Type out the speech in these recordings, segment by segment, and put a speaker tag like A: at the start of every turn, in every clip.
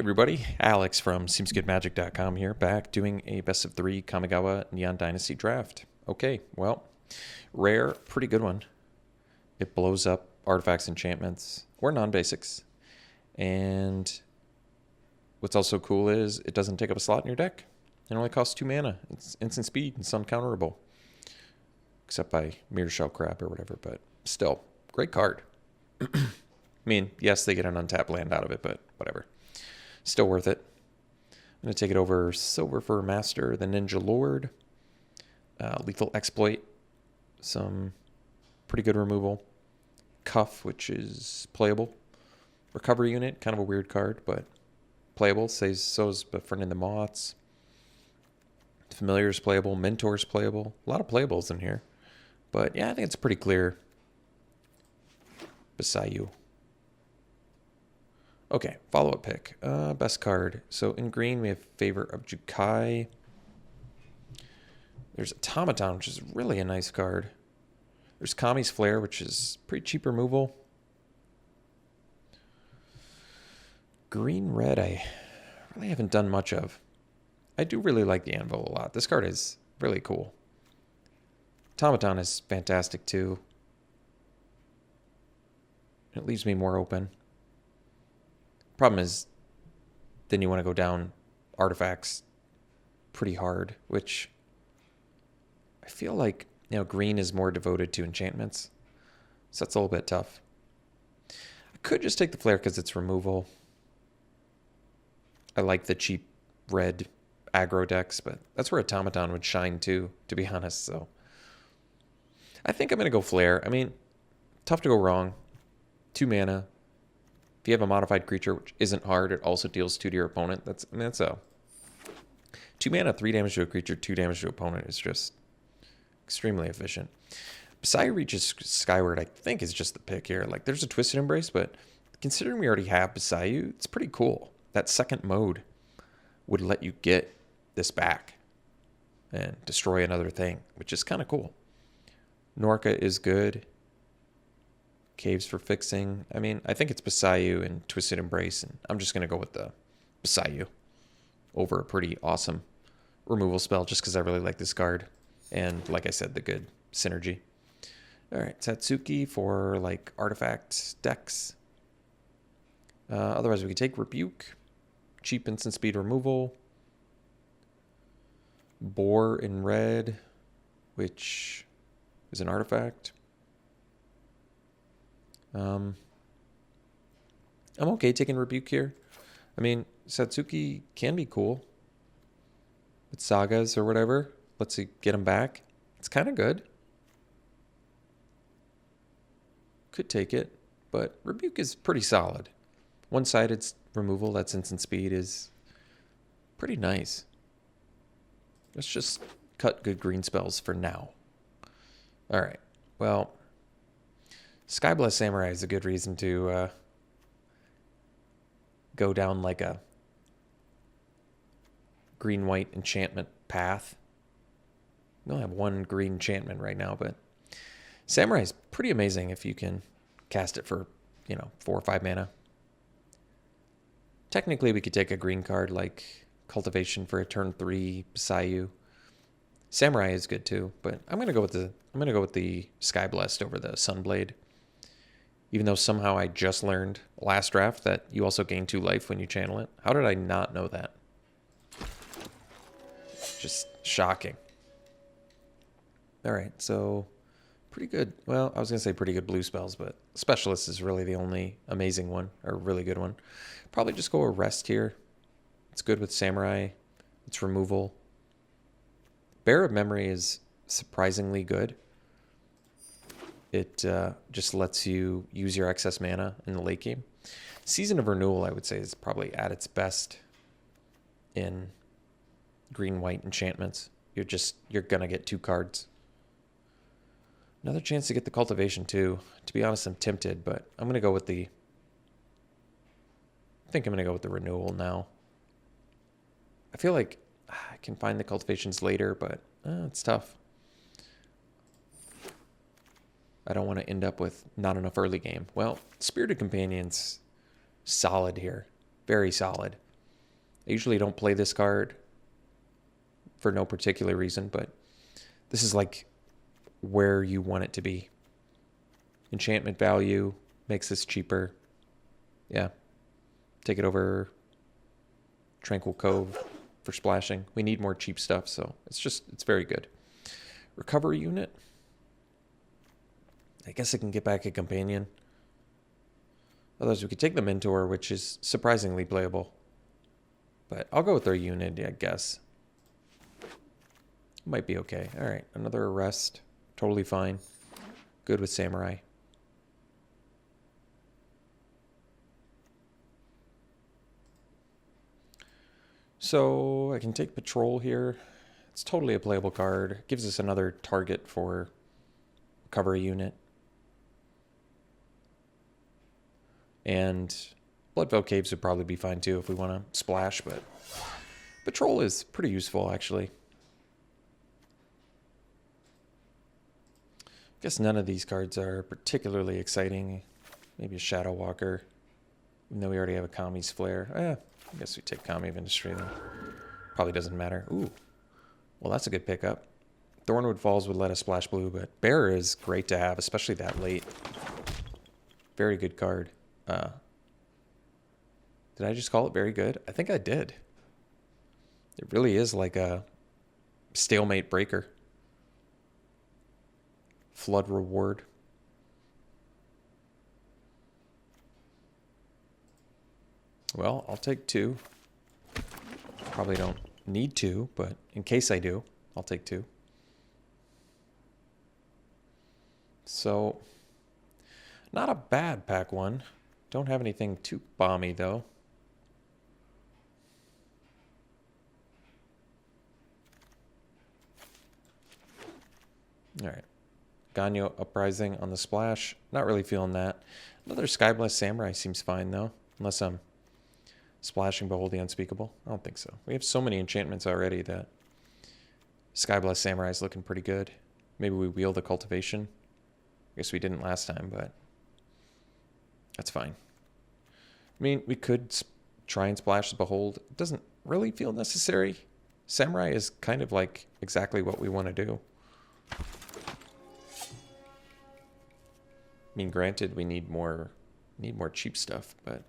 A: everybody, Alex from SeemsGoodMagic.com here, back doing a best of 3 Kamigawa Neon Dynasty draft. Okay, well, rare, pretty good one. It blows up artifacts, enchantments, or non-basics. And what's also cool is it doesn't take up a slot in your deck. It only costs 2 mana. It's instant speed and it's uncounterable. Except by Mirror Shell Crab or whatever, but still, great card. I mean, yes, they get an untapped land out of it, but whatever. Still worth it. I'm going to take it over Silver Fur Master, the Ninja Lord, Lethal Exploit, some pretty good removal, Cuff, which is playable, Recovery Unit, kind of a weird card, but playable, says so's Befriending the Moths, Familiar's playable, Mentor's playable, a lot of playables in here, but yeah, I think it's pretty clear. Basayu. Okay, follow-up pick. Best card. So in green, we have Favor of Jukai. There's Automaton, which is really a nice card. There's Kami's Flare, which is pretty cheap removal. Green-red, I really haven't done much of. I do really like the Anvil a lot. This card is really cool. Automaton is fantastic, too. It leaves me more open. Problem is, then you want to go down artifacts pretty hard, which I feel like, green is more devoted to enchantments. So that's a little bit tough. I could just take the flare because it's removal. I like the cheap red aggro decks, but that's where Automaton would shine too, to be honest. So I think I'm going to go flare. I mean, tough to go wrong. 2 mana. If you have a modified creature, which isn't hard, it also deals 2 to your opponent. That's a 2 mana, 3 damage to a creature, 2 damage to opponent is just extremely efficient. Basayu reaches Skyward, I think, is just the pick here. Like, there's a Twisted Embrace, but considering we already have Basayu, it's pretty cool. That second mode would let you get this back and destroy another thing, which is kind of cool. Norca is good. Caves for fixing. I mean, I think it's Basayu and Twisted Embrace, and I'm just going to go with the Basayu over a pretty awesome removal spell just because I really like this card. And like I said, the good synergy. All right, Satsuki for like artifact decks. Otherwise, we could take Rebuke, cheap instant speed removal. Boar in red, which is an artifact. I'm okay taking Rebuke here. I mean, Satsuki can be cool. With Sagas or whatever. Let's see, get him back. It's kind of good. Could take it, but Rebuke is pretty solid. One-sided removal, that's instant speed, is pretty nice. Let's just cut good green spells for now. All right, well, Skyblast Samurai is a good reason to go down like a green-white enchantment path. We only have 1 green enchantment right now, but Samurai is pretty amazing if you can cast it for, 4 or 5 mana. Technically, we could take a green card like Cultivation for a turn 3 Basayu. Samurai is good too, but I'm gonna go with the Skyblast over the Sunblade. Even though somehow I just learned last draft that you also gain 2 life when you channel it. How did I not know that? Just shocking. All right, so pretty good. Well, I was going to say pretty good blue spells, but Specialist is really the only amazing one, or really good one. Probably just go Arrest here. It's good with Samurai. It's removal. Bear of Memory is surprisingly good. It just lets you use your excess mana in the late game. Season of Renewal, I would say, is probably at its best in green-white enchantments. You're going to get 2 cards. Another chance to get the Cultivation, too. To be honest, I'm tempted, but I'm going to go with the... I think I'm going to go with the Renewal now. I feel like I can find the Cultivations later, but it's tough. I don't want to end up with not enough early game. Well, Spirited Companion's solid here. Very solid. I usually don't play this card for no particular reason, but this is like where you want it to be. Enchantment value makes this cheaper. Yeah. Take it over Tranquil Cove for splashing. We need more cheap stuff, so it's very good. Recovery unit. I guess I can get back a companion. Otherwise, we could take the Mentor, which is surprisingly playable. But I'll go with our unit, I guess. Might be okay. All right, another arrest. Totally fine. Good with Samurai. So I can take Patrol here. It's totally a playable card. Gives us another target for recovery unit. And Bloodfell Caves would probably be fine too if we want to splash, but Patrol is pretty useful actually. Guess none of these cards are particularly exciting. Maybe a Shadow Walker, even though we already have a Kami's Flare. I guess we take Kami of Industry then. Probably doesn't matter. Ooh, well that's a good pickup. Thornwood Falls would let us splash blue, but Bearer is great to have, especially that late. Very good card. Did I just call it very good? I think I did. It really is like a stalemate breaker. Flood Reward. Well, I'll take 2. Probably don't need 2, but in case I do, I'll take 2. So, not a bad pack 1. Don't have anything too bomby, though. All right. Ganyo Uprising on the splash. Not really feeling that. Another Skyblessed Samurai seems fine, though. Unless I'm splashing Behold the Unspeakable. I don't think so. We have so many enchantments already that Skyblessed Samurai is looking pretty good. Maybe we wield the Cultivation. I guess we didn't last time, but that's fine. I mean, we could try and splash the Behold. It doesn't really feel necessary. Samurai is kind of like exactly what we want to do. I mean, granted, we need more cheap stuff, but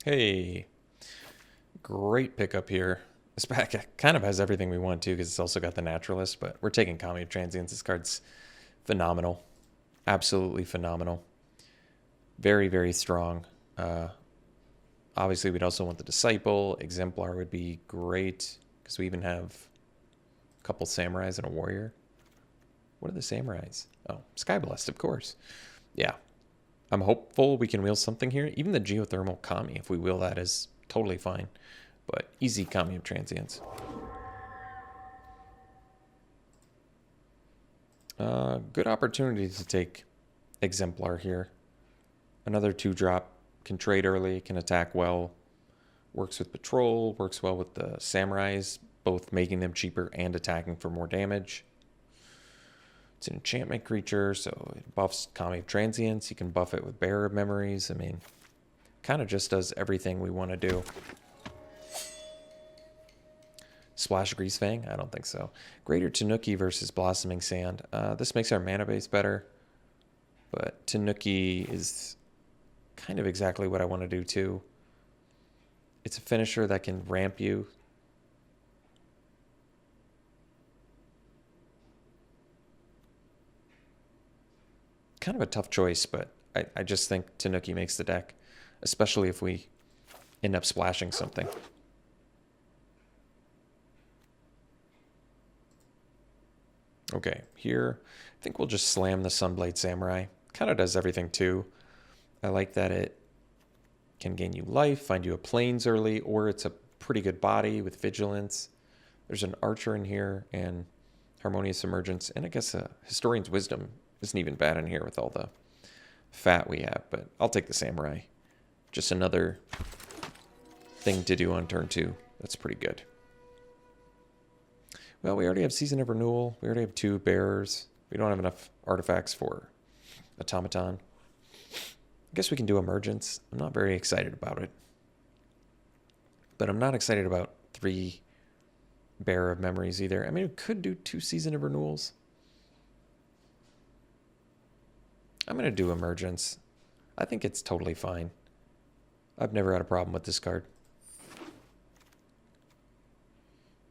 A: Hey, great pickup here. This pack kind of has everything we want to because it's also got the Naturalist, but we're taking Kami of Transience. This card's phenomenal. Absolutely phenomenal. Very, very strong. Obviously, we'd also want the Disciple. Exemplar would be great because we even have a couple Samurais and a Warrior. What are the Samurais? Oh, Skyblessed, of course. Yeah. I'm hopeful we can wheel something here. Even the Geothermal Kami, if we wheel that, is totally fine. But easy Kami of Transience. Good opportunity to take Exemplar here. Another 2-drop. Can trade early, can attack well. Works with Patrol, works well with the Samurais, both making them cheaper and attacking for more damage. It's an enchantment creature, so it buffs Kami of Transience. You can buff it with Bearer of Memories. I mean, kind of just does everything we want to do. Splash Greasefang? I don't think so. Greater Tanuki versus Blossoming Sand. This makes our mana base better, but Tanuki is kind of exactly what I want to do too. It's a finisher that can ramp you. Kind of a tough choice, but I just think Tanuki makes the deck, especially if we end up splashing something. Okay, here, I think we'll just slam the Sunblade Samurai. Kind of does everything too. I like that it can gain you life, find you a plains early, or it's a pretty good body with vigilance. There's an archer in here and harmonious emergence, and I guess a historian's wisdom isn't even bad in here with all the fat we have, but I'll take the samurai. Just another thing to do on turn 2. That's pretty good. Well, we already have Season of Renewal. We already have 2 bearers. We don't have enough artifacts for automaton. I guess we can do emergence. I'm not very excited about it. But I'm not excited about 3 Bearer of Memories either. I mean, we could do 2 Season of Renewals. I'm going to do emergence. I think it's totally fine. I've never had a problem with this card.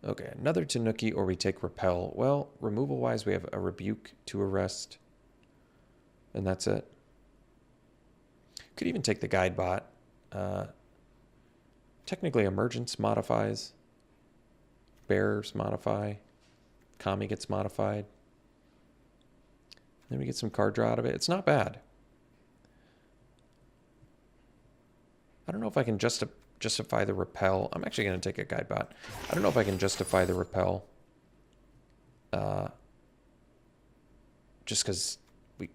A: Okay, another Tanuki, or we take Repel. Well, removal-wise, we have a Rebuke, 2 Arrest, and that's it. Could even take the Guide Bot. Technically, Emergence modifies. Bearers modify. Kami gets modified. Then we get some card draw out of it. It's not bad. I don't know if I can justify the Repel. I'm actually going to take a Guide Bot. I don't know if I can justify the Repel. Just because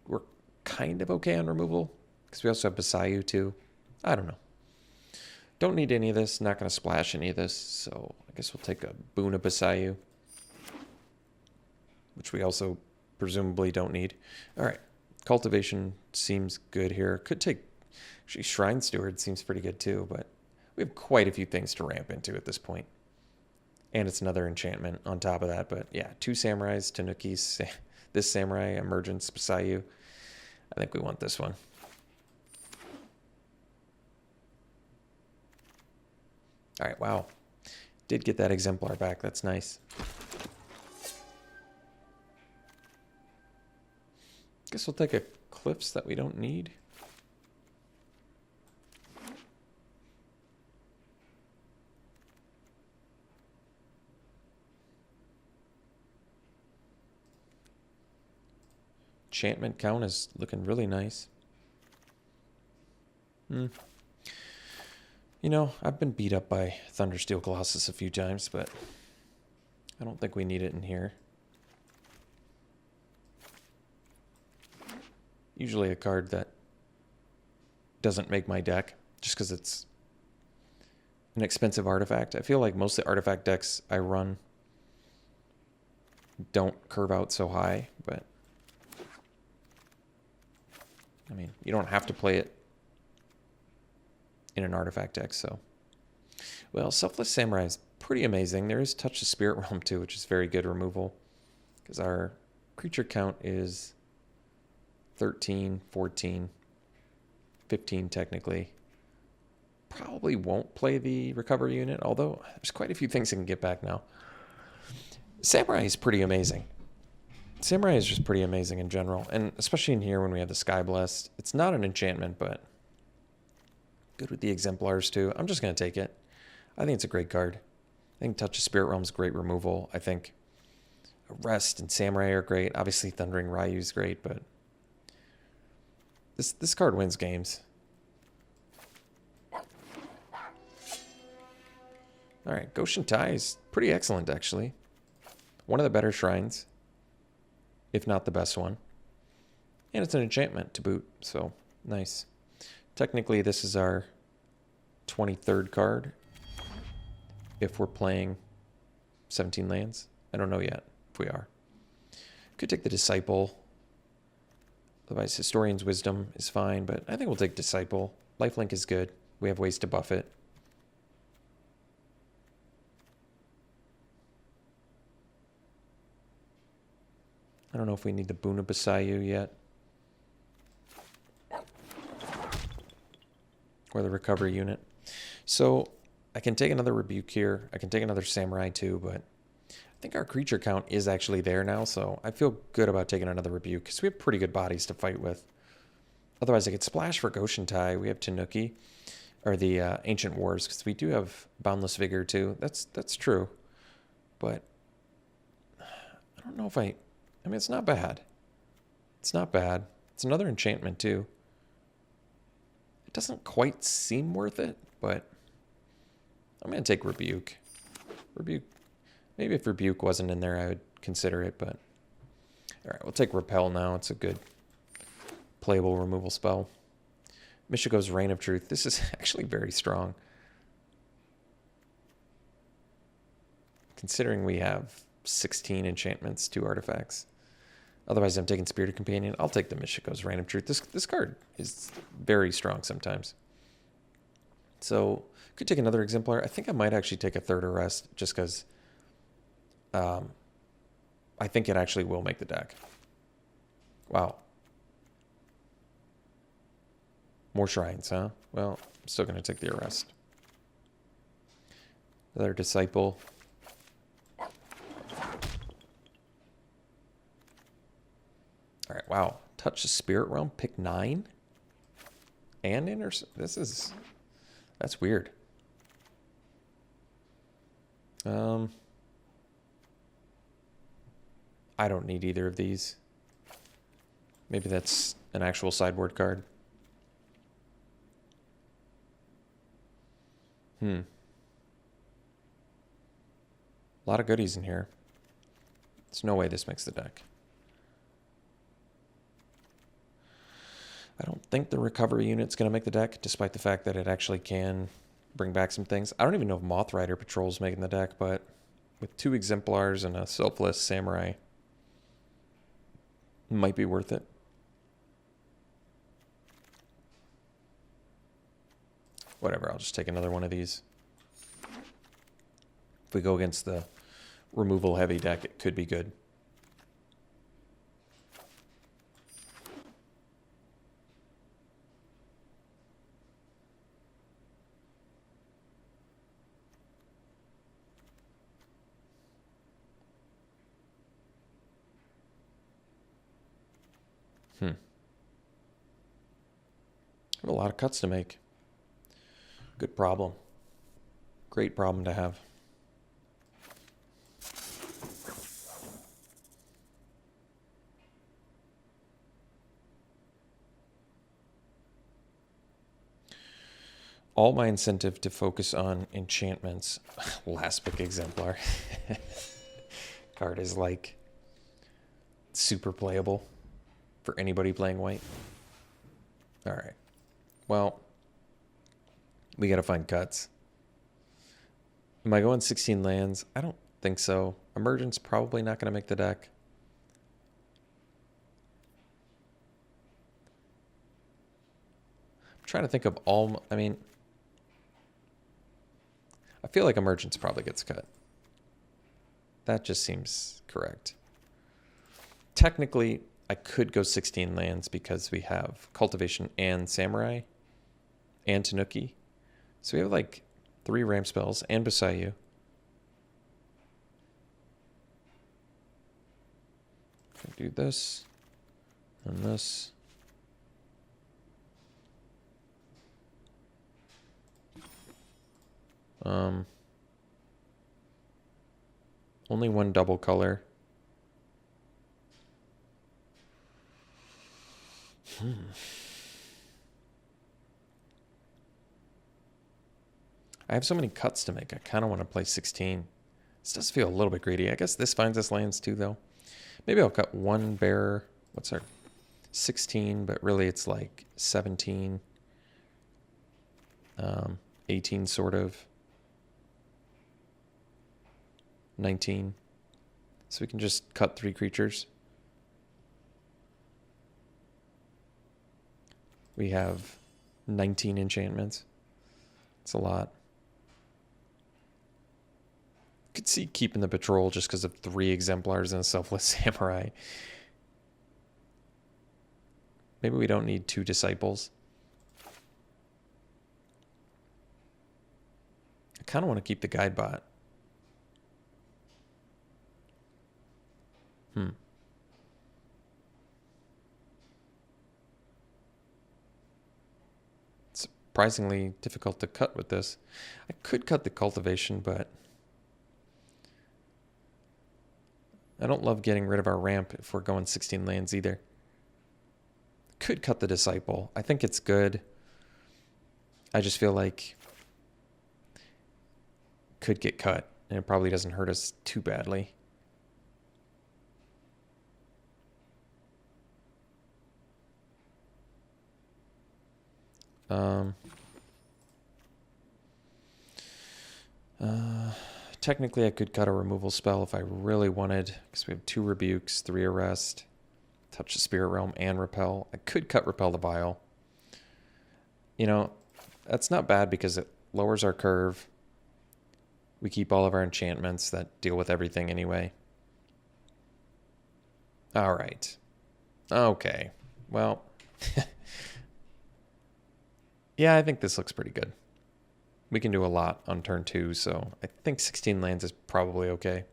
A: we're kind of okay on removal. Because we also have Basayu too. I don't know. Don't need any of this. Not going to splash any of this. So I guess we'll take a Boon of Basayu. Which we also presumably don't need. All right. Cultivation seems good here. Could take... Actually, Shrine Steward seems pretty good too. But we have quite a few things to ramp into at this point. And it's another enchantment on top of that. But yeah, 2 Samurais, Tanukis, this Samurai, Emergence, Basayu. I think we want this one. All right, wow. Did get that Exemplar back. That's nice. Guess we'll take a Cliffs that we don't need. Enchantment count is looking really nice. You know, I've been beat up by Thundersteel Colossus a few times, but I don't think we need it in here. Usually a card that doesn't make my deck, just because it's an expensive artifact. I feel like most of the artifact decks I run don't curve out so high, but I mean, you don't have to play it in an artifact deck, so. Well, Selfless Samurai is pretty amazing. There is Touch the Spirit Realm too, which is very good removal. Because our creature count is 13, 14, 15 technically. Probably won't play the Recovery unit, although there's quite a few things I can get back now. Samurai is pretty amazing. Samurai is just pretty amazing in general, and especially in here when we have the Sky Blessed. It's not an enchantment, but good with the Exemplars too. I'm just going to take it. I think it's a great card. I think Touch of Spirit Realm is great removal. I think Arrest and Samurai are great. Obviously Thundering Ryu is great, but this card wins games. All right, Goshen Tai is pretty excellent actually. One of the better shrines, if not the best one. And it's an enchantment to boot, so nice. Technically, this is our 23rd card if we're playing 17 lands. I don't know yet if we are. Could take the Disciple. Otherwise, Historian's Wisdom is fine, but I think we'll take Disciple. Lifelink is good. We have ways to buff it. I don't know if we need the Boon of Basayu yet. Or the Recovery unit. So I can take another Rebuke here. I can take another Samurai too, but I think our creature count is actually there now, so I feel good about taking another Rebuke because we have pretty good bodies to fight with. Otherwise, I could splash for Goshen Tai. We have Tanuki, or the Ancient Wars, because we do have Boundless Vigor too. That's true, but I don't know if I mean, it's not bad. It's not bad. It's another enchantment too. It doesn't quite seem worth it, but I'm going to take Rebuke. Rebuke. Maybe if Rebuke wasn't in there, I would consider it, but all right, we'll take Repel now. It's a good playable removal spell. Michiko's Reign of Truth. This is actually very strong. Considering we have 16 enchantments, 2 artifacts. Otherwise, I'm taking Spirited Companion. I'll take the Michiko's Random Truth. This card is very strong sometimes. So, could take another Exemplar. I think I might actually take a third Arrest just because I think it actually will make the deck. Wow. More Shrines, huh? Well, I'm still going to take the Arrest. Another Disciple. All right, wow. Touch the Spirit Realm, pick 9? And that's weird. I don't need either of these. Maybe that's an actual sideboard card. A lot of goodies in here. There's no way this makes the deck. I don't think the recovery unit's going to make the deck, despite the fact that it actually can bring back some things. I don't even know if Moth Rider Patrol's making the deck, but with 2 Exemplars and a Selfless Samurai, it might be worth it. Whatever, I'll just take another one of these. If we go against the removal heavy deck, it could be good. I have a lot of cuts to make. Good problem. Great problem to have. All my incentive to focus on enchantments. Last pick Exemplar. Card is like super playable for anybody playing white. All right. Well, we got to find cuts. Am I going 16 lands? I don't think so. Emergence probably not going to make the deck. I'm trying to think of all... I mean, I feel like Emergence probably gets cut. That just seems correct. Technically, I could go 16 lands because we have Cultivation and Samurai and Tanuki. So we have like 3 ramp spells and Busayu. Do this and this. Only 1 double color. I have so many cuts to make. I kind of want to play 16. This does feel a little bit greedy. I guess this finds us lands too, though. Maybe I'll cut 1 bear. What's our 16? But really, it's like 17, 18, sort of 19. So we can just cut 3 creatures. We have 19 enchantments. It's a lot. Could see keeping the patrol just because of 3 Exemplars and a Selfless Samurai. Maybe we don't need 2 Disciples. I kind of want to keep the Guide Bot. It's surprisingly difficult to cut with this. I could cut the Cultivation, but I don't love getting rid of our ramp if we're going 16 lands either. Could cut the Disciple. I think it's good. I just feel like could get cut, and it probably doesn't hurt us too badly. Technically, I could cut a removal spell if I really wanted, because we have 2 Rebukes, 3 Arrest. Touch the Spirit Realm and Repel. I could cut Repel the Vial. You know, that's not bad because it lowers our curve. We keep all of our enchantments that deal with everything anyway. All right. Okay. Well, yeah, I think this looks pretty good. We can do a lot on turn 2, so I think 16 lands is probably okay.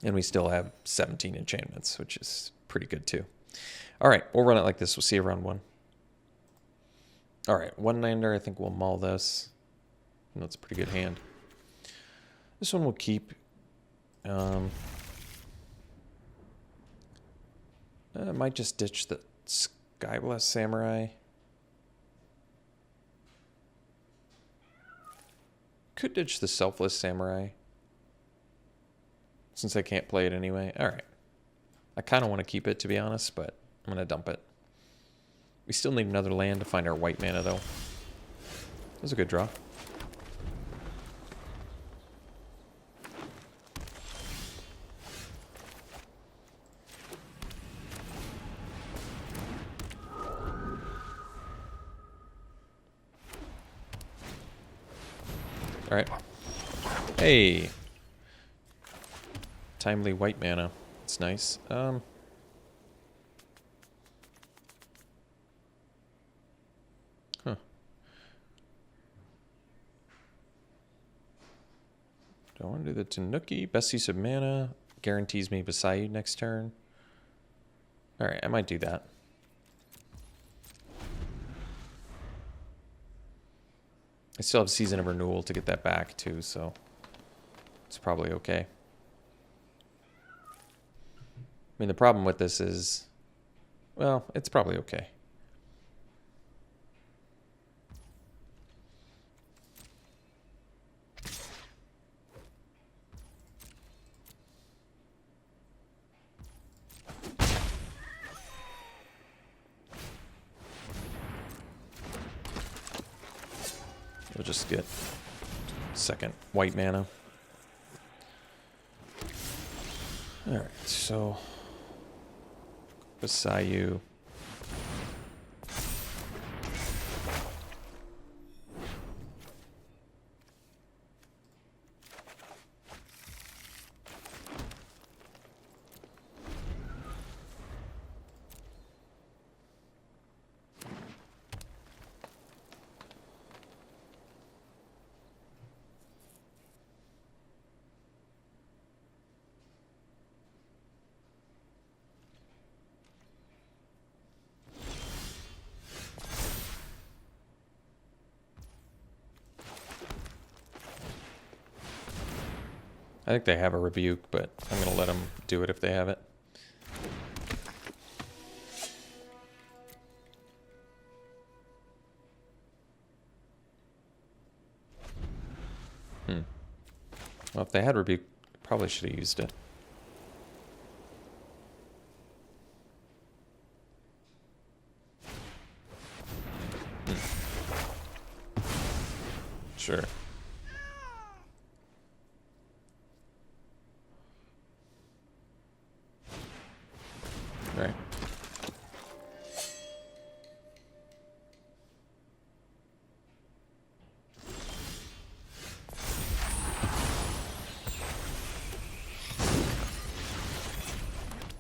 A: And we still have 17 enchantments, which is pretty good too. All right, we'll run it like this. We'll see you round 1. All right, 1-lander, I think we'll maul this. That's a pretty good hand. This one we'll keep. I might just ditch the Skyward Samurai. Could ditch the Selfless Samurai, since I can't play it anyway. All right. I kind of want to keep it, to be honest, but I'm going to dump it. We still need another land to find our white mana, though. That was a good draw. All right. Hey. Timely white mana. It's nice. Huh. Do I want to do the Tanuki? Best use of mana. Guarantees me Beside next turn. Alright, I might do that. I still have Season of Renewal to get that back too, so it's probably okay. I mean, the problem with this is, well, it's probably okay. We'll just get second white mana. All right, so beside you. I think they have a rebuke, but I'm going to let them do it if they have it. Well, if they had rebuke, probably should have used it. Sure. Right.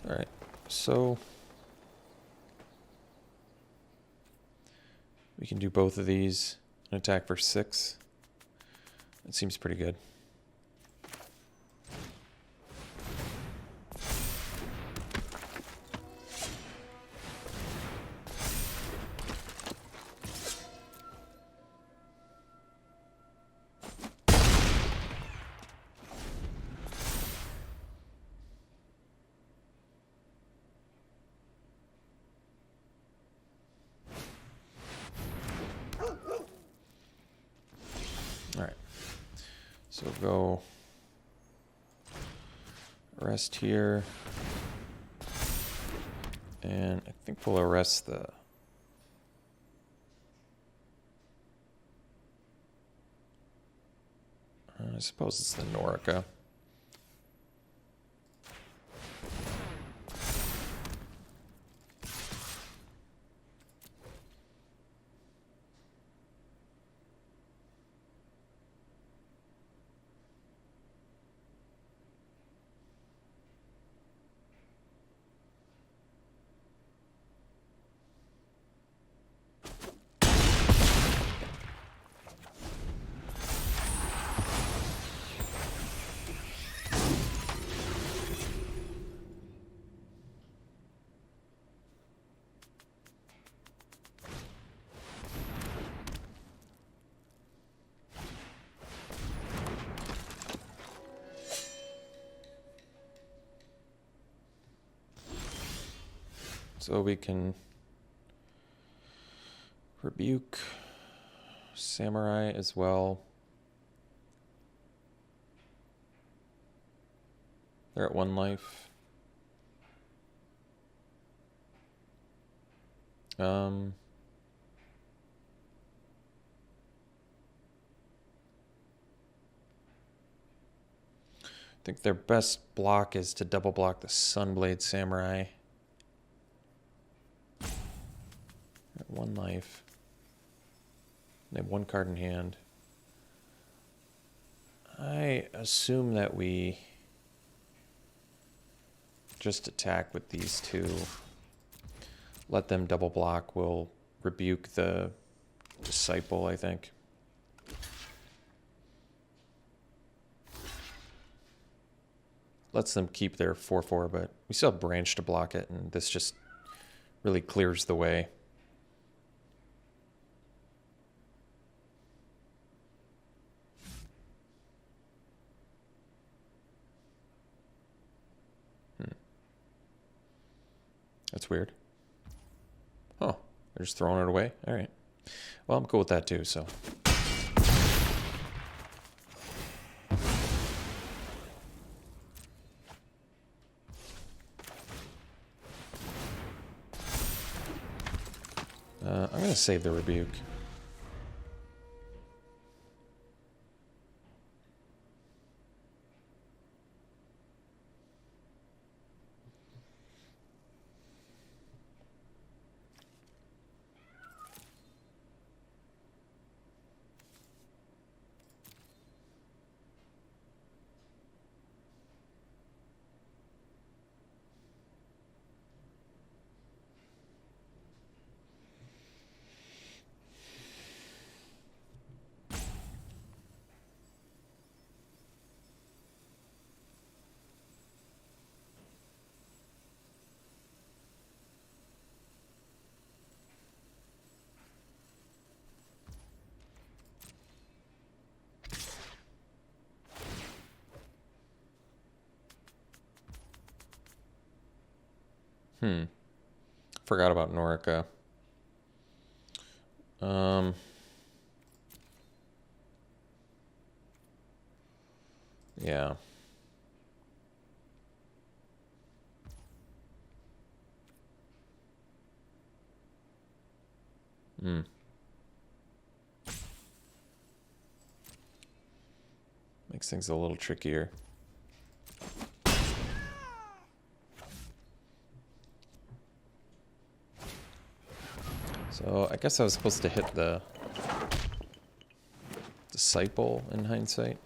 A: All right. So we can do both of these and attack for 6. That seems pretty good. So go arrest here, and I think we'll arrest the I suppose it's the Norica. So we can rebuke Samurai as well. They're at 1 life. I think their best block is to double block the Sunblade Samurai. At 1 life. They have 1 card in hand. I assume that we just attack with these 2. Let them double block. We'll rebuke the Disciple, I think. Lets them keep their 4/4, but we still have Branch to block it, and this just really clears the way. That's weird. Oh, they're just throwing it away? All right. Well, I'm cool with that too, so. I'm going to save the rebuke. Forgot about Norica. Yeah. Makes things a little trickier. So I guess I was supposed to hit the Disciple in hindsight.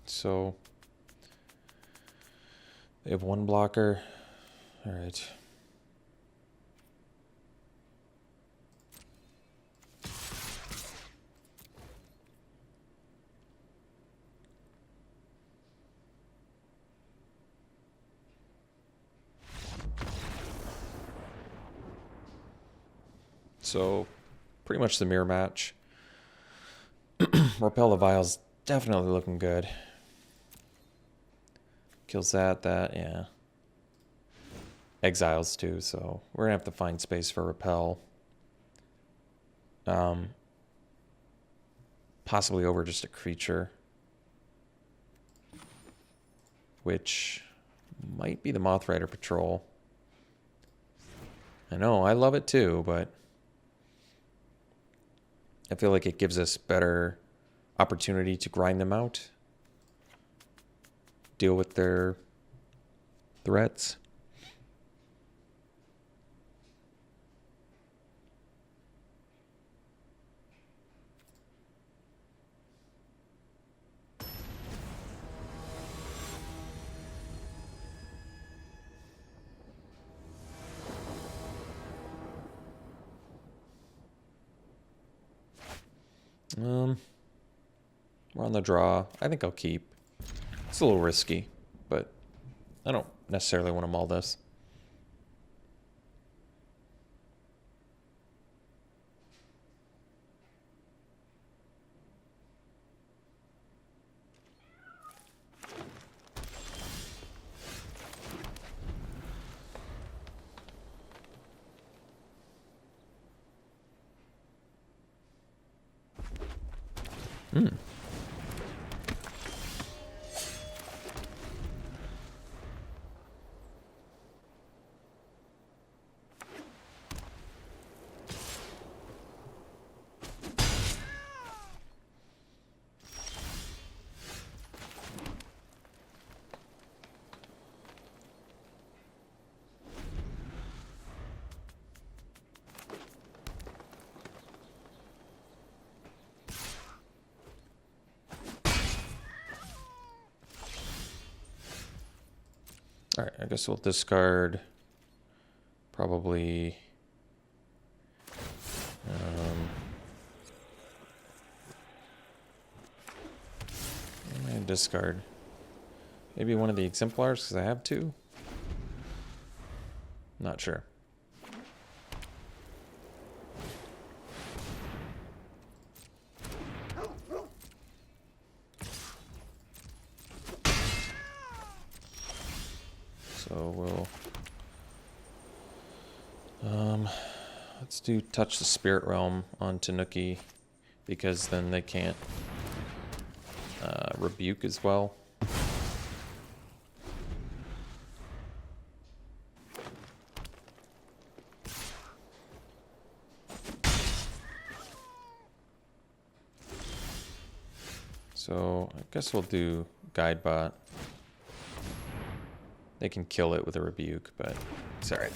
A: So they have 1 blocker. All right. So pretty much the mirror match. Repel the Vial's definitely looking good. Kills that, yeah. Exiles too, so we're gonna have to find space for Repel. Possibly over just a creature. Which might be the Mothrider Patrol. I know, I love it too, but I feel like it gives us better opportunity to grind them out. Deal with their threats. We're on the draw. I think I'll keep. It's a little risky, but I don't necessarily want to mull this. All right, I guess we'll discard probably and discard maybe one of the exemplars because I have two. Not sure. So we'll let's do touch the spirit realm on Tanuki because then they can't rebuke as well. So I guess we'll do Guidebot. They can kill it with a rebuke, but it's all right.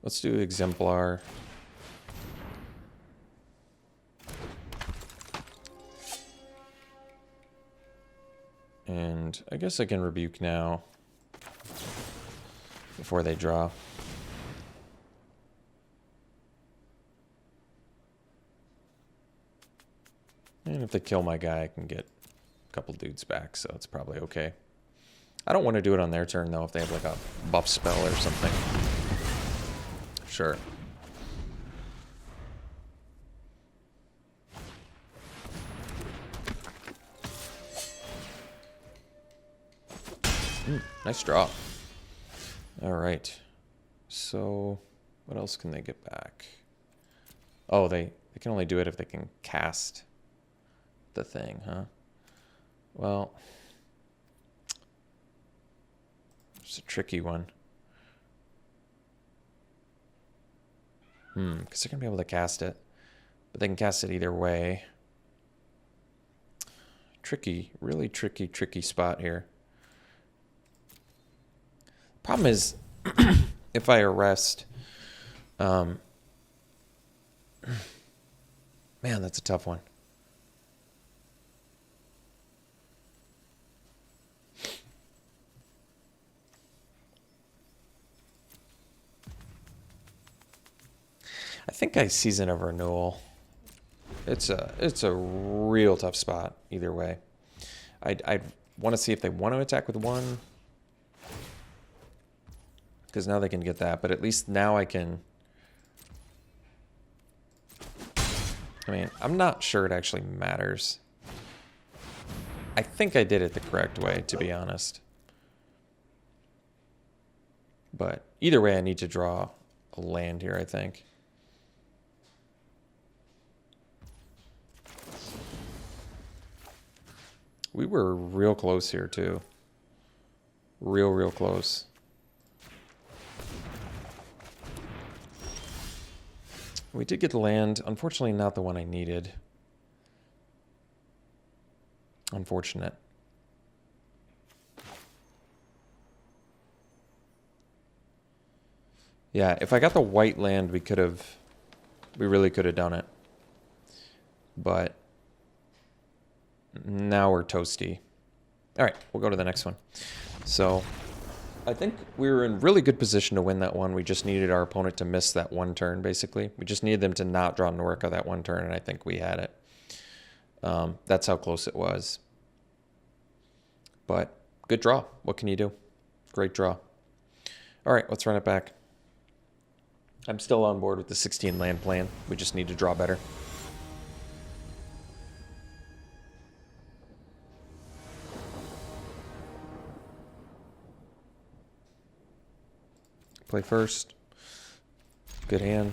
A: Let's do Exemplar. And I guess I can rebuke now before they draw. And if they kill my guy, I can get a couple dudes back, so it's probably okay. I don't want to do it on their turn, though, if they have like a buff spell or something. Sure. Nice draw. All right. So what else can they get back? Oh, they can only do it if they can cast the thing, huh? Well, it's a tricky one. Because they're going to be able to cast it. But they can cast it either way. Tricky, really tricky spot here. Problem is, if I arrest... man, that's a tough one. I think I Season of Renewal. It's a real tough spot either way. I'd want to see if they want to attack with one, because now they can get that. But at least now I can. I mean, I'm not sure it actually matters. I think I did it the correct way, to be honest. But either way, I need to draw a land here, I think. We were real close here, too. Real close. We did get the land. Unfortunately, not the one I needed. Unfortunate. Yeah, if I got the white land, we really could have done it. But now we're toasty. All right, we'll go to the next one. So I think we were in really good position to win that one. We just needed our opponent to miss that one turn, basically. We just needed them to not draw Norica that one turn, and I think we had it. That's how close it was. But good draw. What can you do? Great draw. All right, let's run it back. I'm still on board with the 16 land plan. We just need to draw better. Play first. Good hand.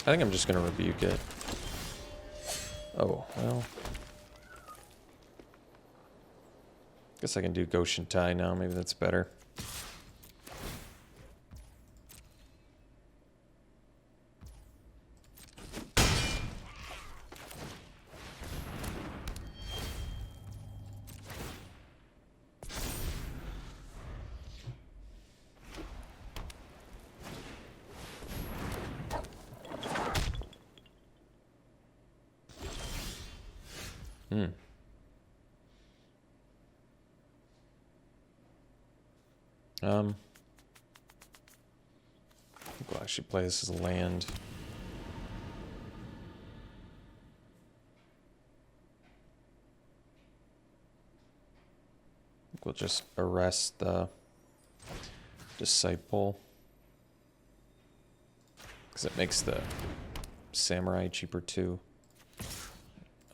A: I think I'm just going to rebuke it. Oh, well. Guess I can do Goshen Tai now. Maybe that's better. I think we'll actually play this as land. I think we'll just arrest the Disciple, because it makes the Samurai cheaper too.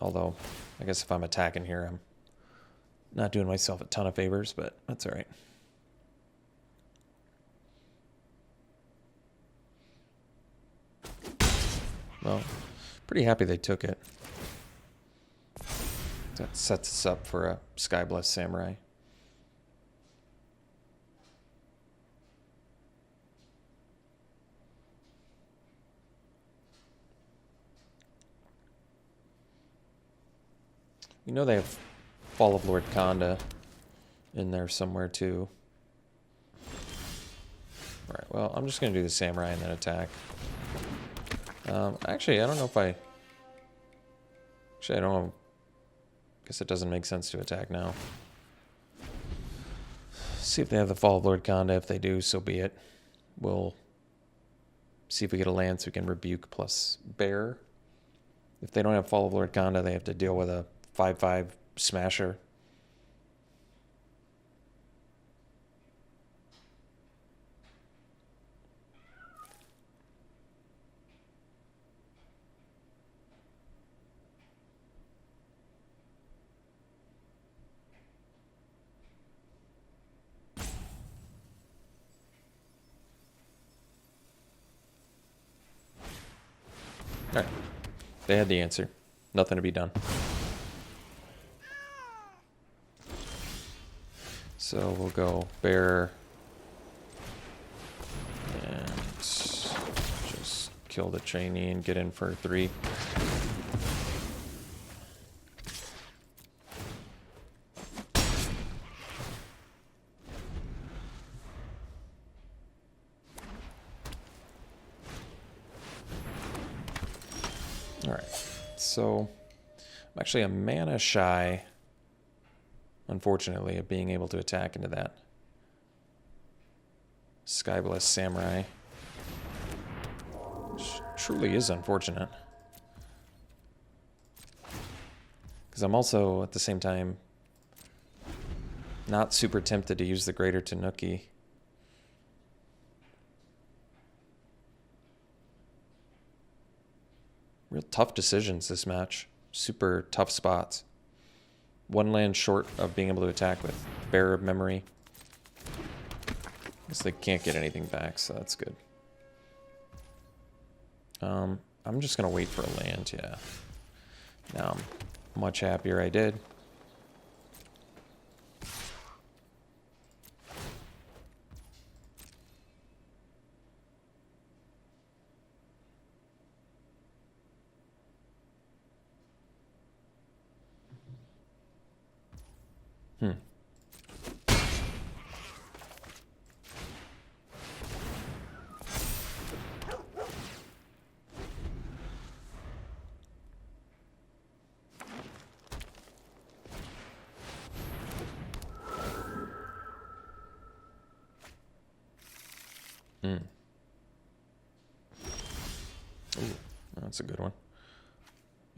A: Although, I guess if I'm attacking here, I'm not doing myself a ton of favors, but that's all right. Well, pretty happy they took it. That sets us up for a Skyblessed Samurai. You know they have Fall of Lord Khanda in there somewhere too. Alright, well, I'm just going to do the Samurai and then attack. Actually, I don't know if I... Actually, I don't know. Guess it doesn't make sense to attack now. See if they have the Fall of Lord Khanda. If they do, so be it. We'll see if we get a land so we can rebuke plus bear. If they don't have Fall of Lord Khanda, they have to deal with a 5/5 smasher. Alright. They had the answer. Nothing to be done. So we'll go bear and just kill the trainee and get in for 3. Alright, so I'm actually a mana shy, unfortunately, of being able to attack into that Skyblessed Samurai. Which truly is unfortunate. Because I'm also, at the same time, not super tempted to use the Greater Tanuki. Real tough decisions this match. Super tough spots. One land short of being able to attack with Bearer of Memory. Guess they can't get anything back, so that's good. I'm just gonna wait for a land, yeah. Now I'm much happier I did. Ooh, that's a good one.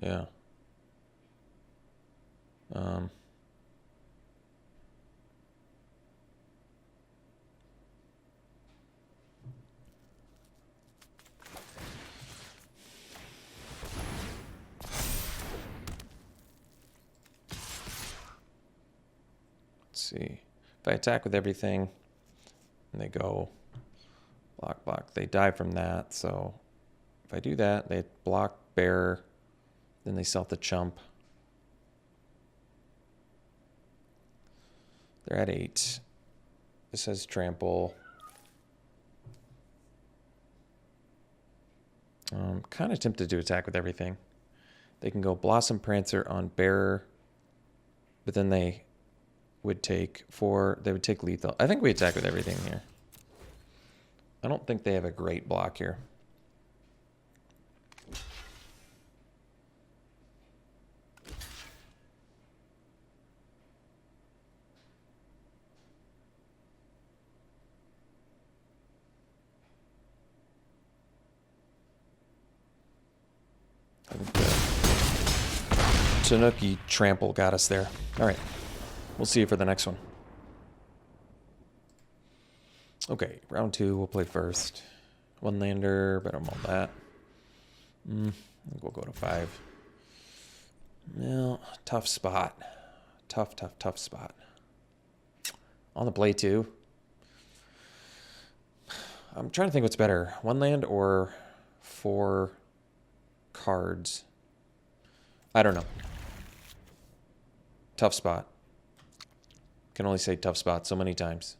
A: Yeah. Let's see. If I attack with everything, and they go block, block, they die from that. So if I do that, they block bear, then they stealth the chump. They're at 8. This has trample. Kind of tempted to attack with everything. They can go Blossom Prancer on bearer, but then they would take 4. They would take lethal. I think we attack with everything here. I don't think they have a great block here. I think the Tanuki trample got us there. All right. We'll see you for the next one. Okay, round 2, we'll play first. 1 lander, but I'm on that. I think we'll go to 5. Well, tough spot. Tough spot. On the play 2. I'm trying to think what's better. 1 land or 4 cards. I don't know. Tough spot. Can only say tough spot so many times.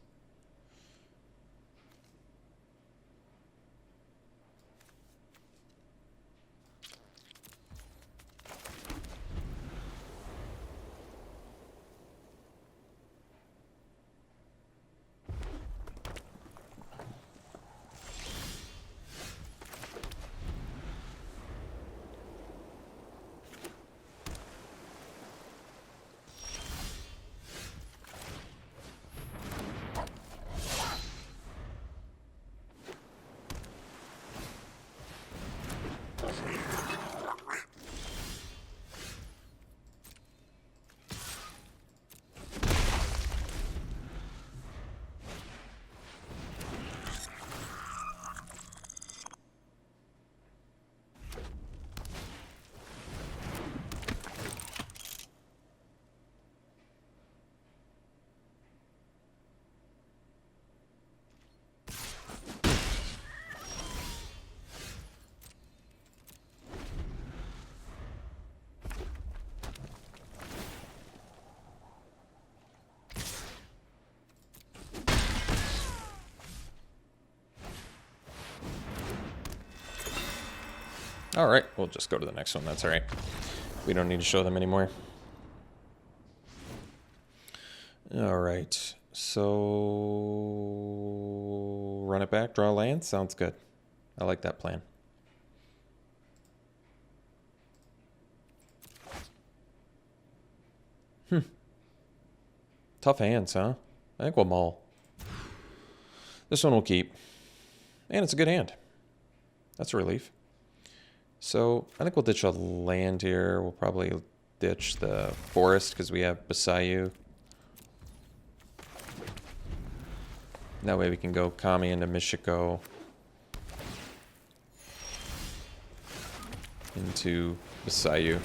A: All right, we'll just go to the next one. That's all right. We don't need to show them anymore. All right, so run it back, draw land. Sounds good. I like that plan. Tough hands, huh? I think we'll mull. This one we'll keep. And it's a good hand. That's a relief. So I think we'll ditch a land here. We'll probably ditch the forest because we have Basayu. That way we can go Kami into Michiko. into Masayu.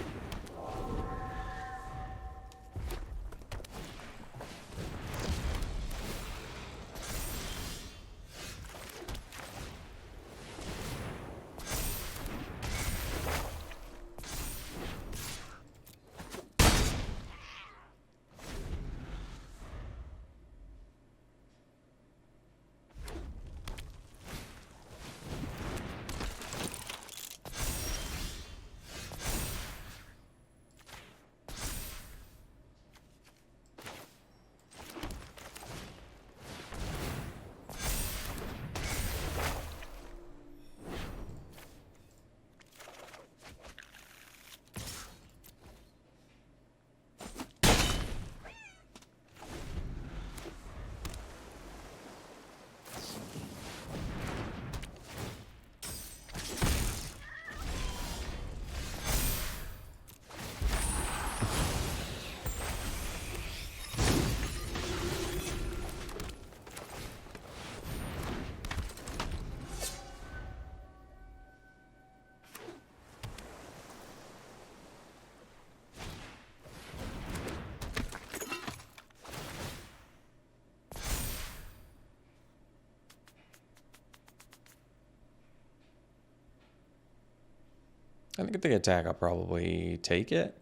A: I think if they attack, I'll probably take it.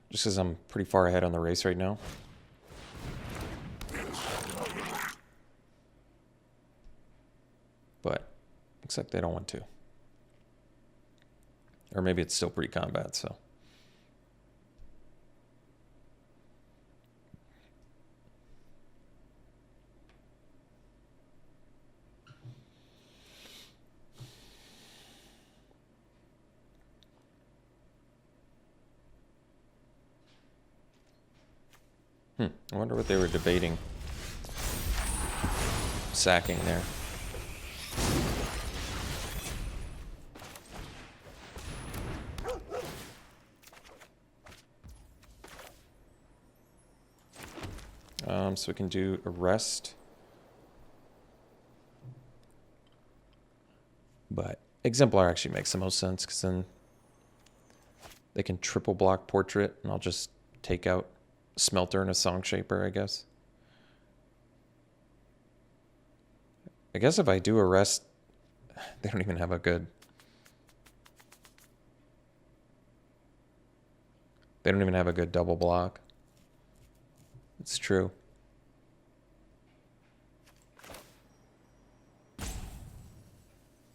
A: Just because I'm pretty far ahead on the race right now. But, except they don't want to. Or maybe it's still pre-combat, so. I wonder what they were debating. Sacking there. So we can do arrest. But exemplar actually makes the most sense because then they can triple block portrait and I'll just take out Smelter and a Song Shaper, I guess. I guess if I do arrest, they don't even have a good... They don't even have a good double block. It's true.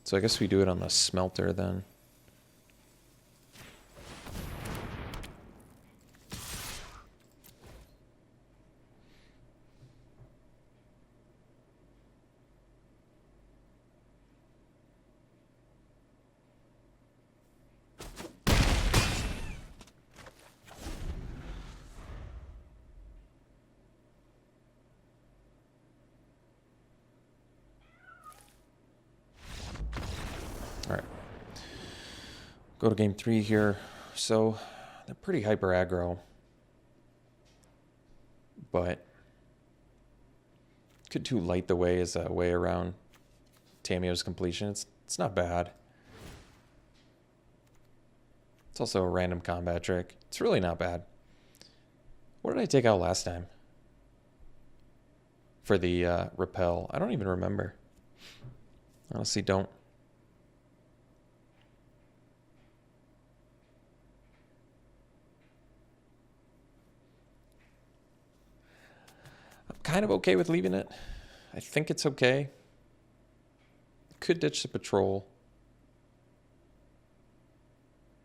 A: So I guess we do it on the Smelter then. Go to game 3 here. So they're pretty hyper aggro, but could do Light the Way as a way around Tamiyo's completion. It's not bad. It's also a random combat trick. It's really not bad. What did I take out last time for the repel? I don't even remember. Honestly, don't. Kind of okay with leaving it. I think it's okay. Could ditch the patrol.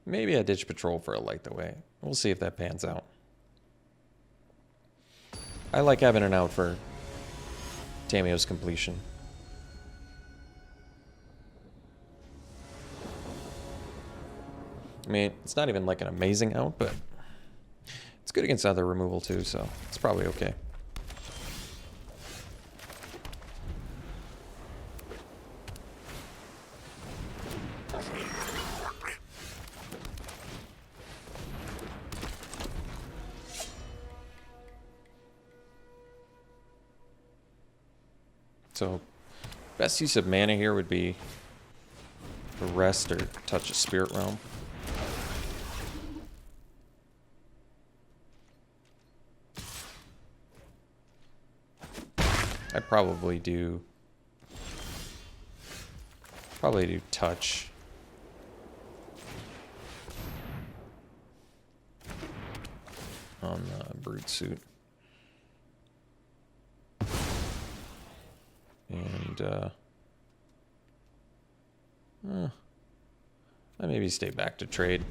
A: Maybe I ditch patrol for a Light the Way. We'll see if that pans out. I like having an out for Tamiyo's completion. I mean, it's not even like an amazing out, but it's good against other removal too, so it's probably okay. So, best use of mana here would be Arrest or Touch a Spirit Realm. I'd probably do touch. On the brute suit. And I maybe stay back to trade.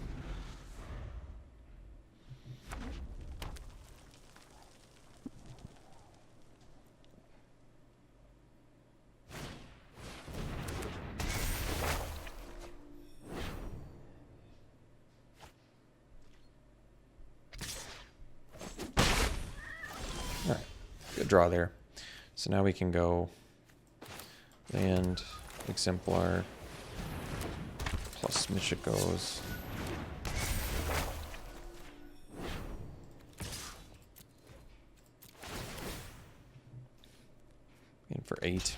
A: All right, good draw there. So now we can go land exemplar plus Michiko's. In for 8.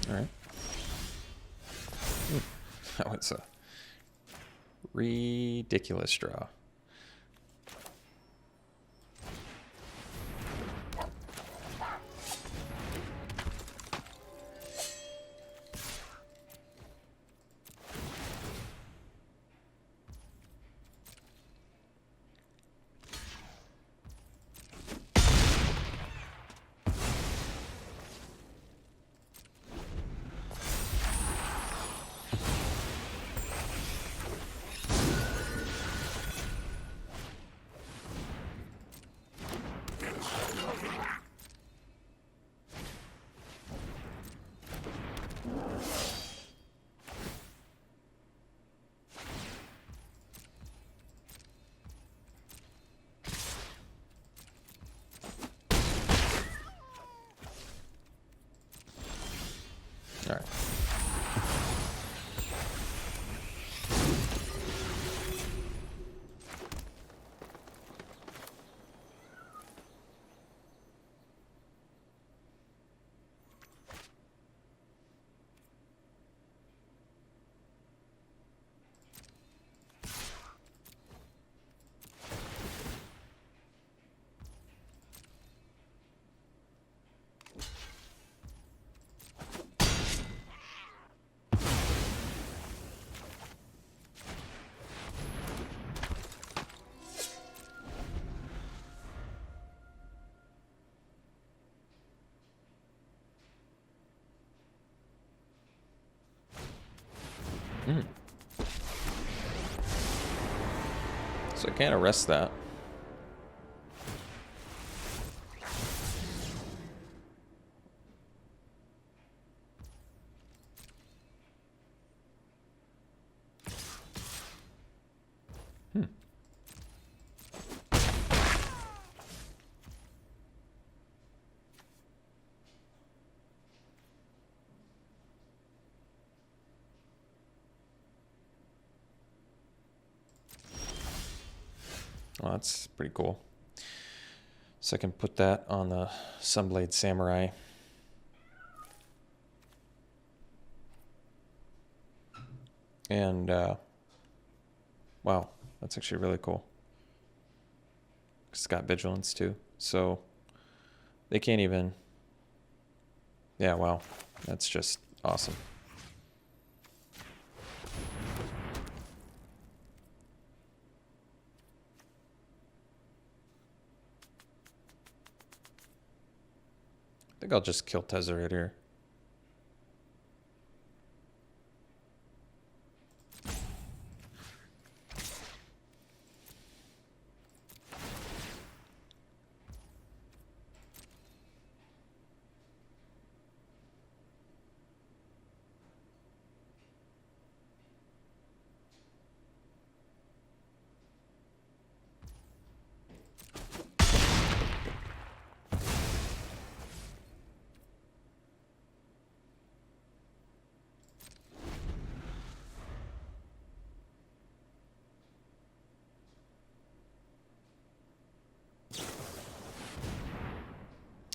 A: All right. That was a ridiculous draw. All right. So I can't arrest that. Well, that's pretty cool. So I can put that on the Sunblade Samurai. And, wow, that's actually really cool. It's got vigilance too. So they can't even, yeah, wow, that's just awesome. I think I'll just kill Tezzeret here.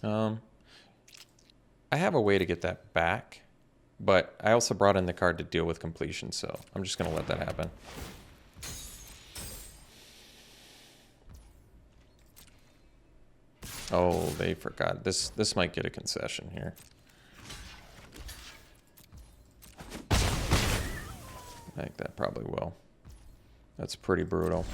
A: I have a way to get that back, but I also brought in the card to deal with completion, so I'm just going to let that happen. Oh, they forgot. This might get a concession here. I think that probably will. That's pretty brutal.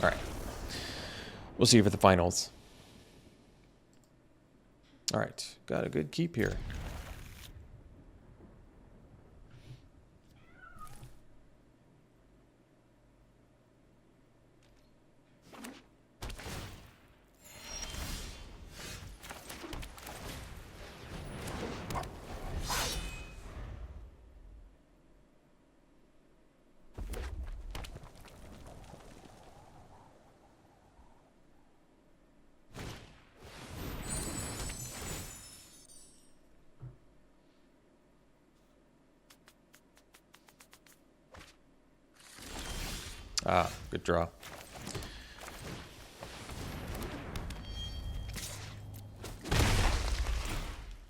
A: All right. We'll see you for the finals. All right. Got a good keep here. Ah, good draw.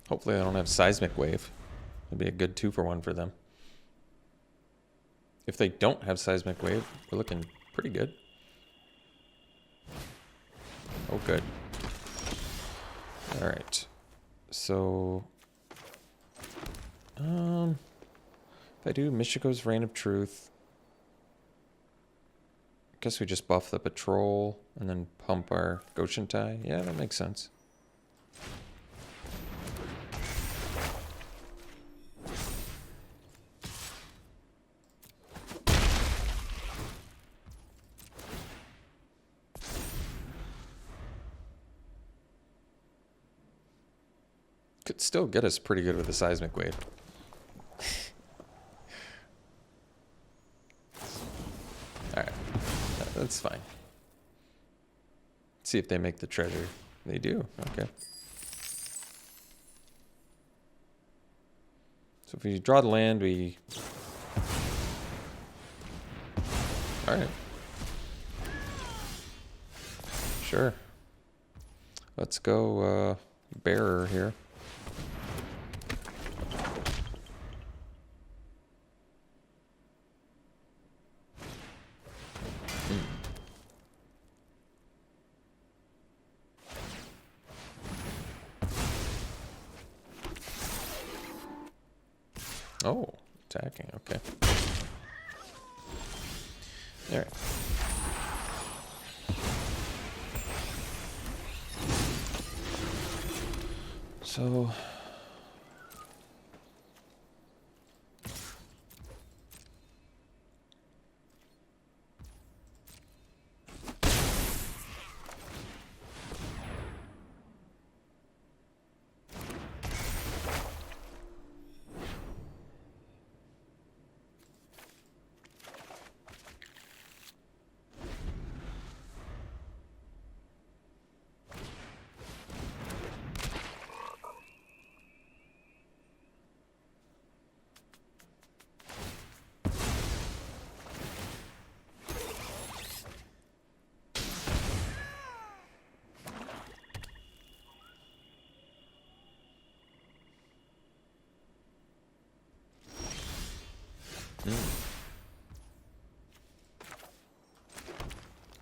A: Hopefully I don't have Seismic Wave. It'd be a good 2-for-1 for them. If they don't have Seismic Wave, we're looking pretty good. Oh, good. All right. So, if I do Michiko's Reign of Truth, I guess we just buff the Patrol and then pump our Goshentai. Yeah, that makes sense. Could still get us pretty good with the Seismic Wave. Alright, that's fine. See if they make the treasure. They do, okay. So if we draw the land, we... Alright. Sure. Let's go Bearer here. Oh, attacking, okay. Alright. So...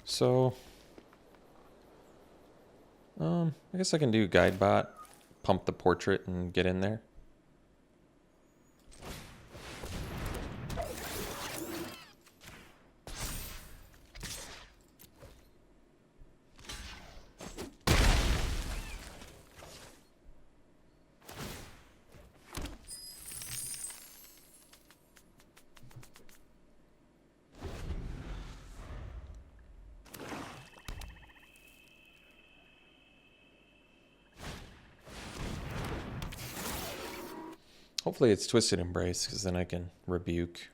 A: So, I guess I can do Guidebot, pump the portrait, and get in there. Hopefully it's Twisted Embrace, because then I can rebuke.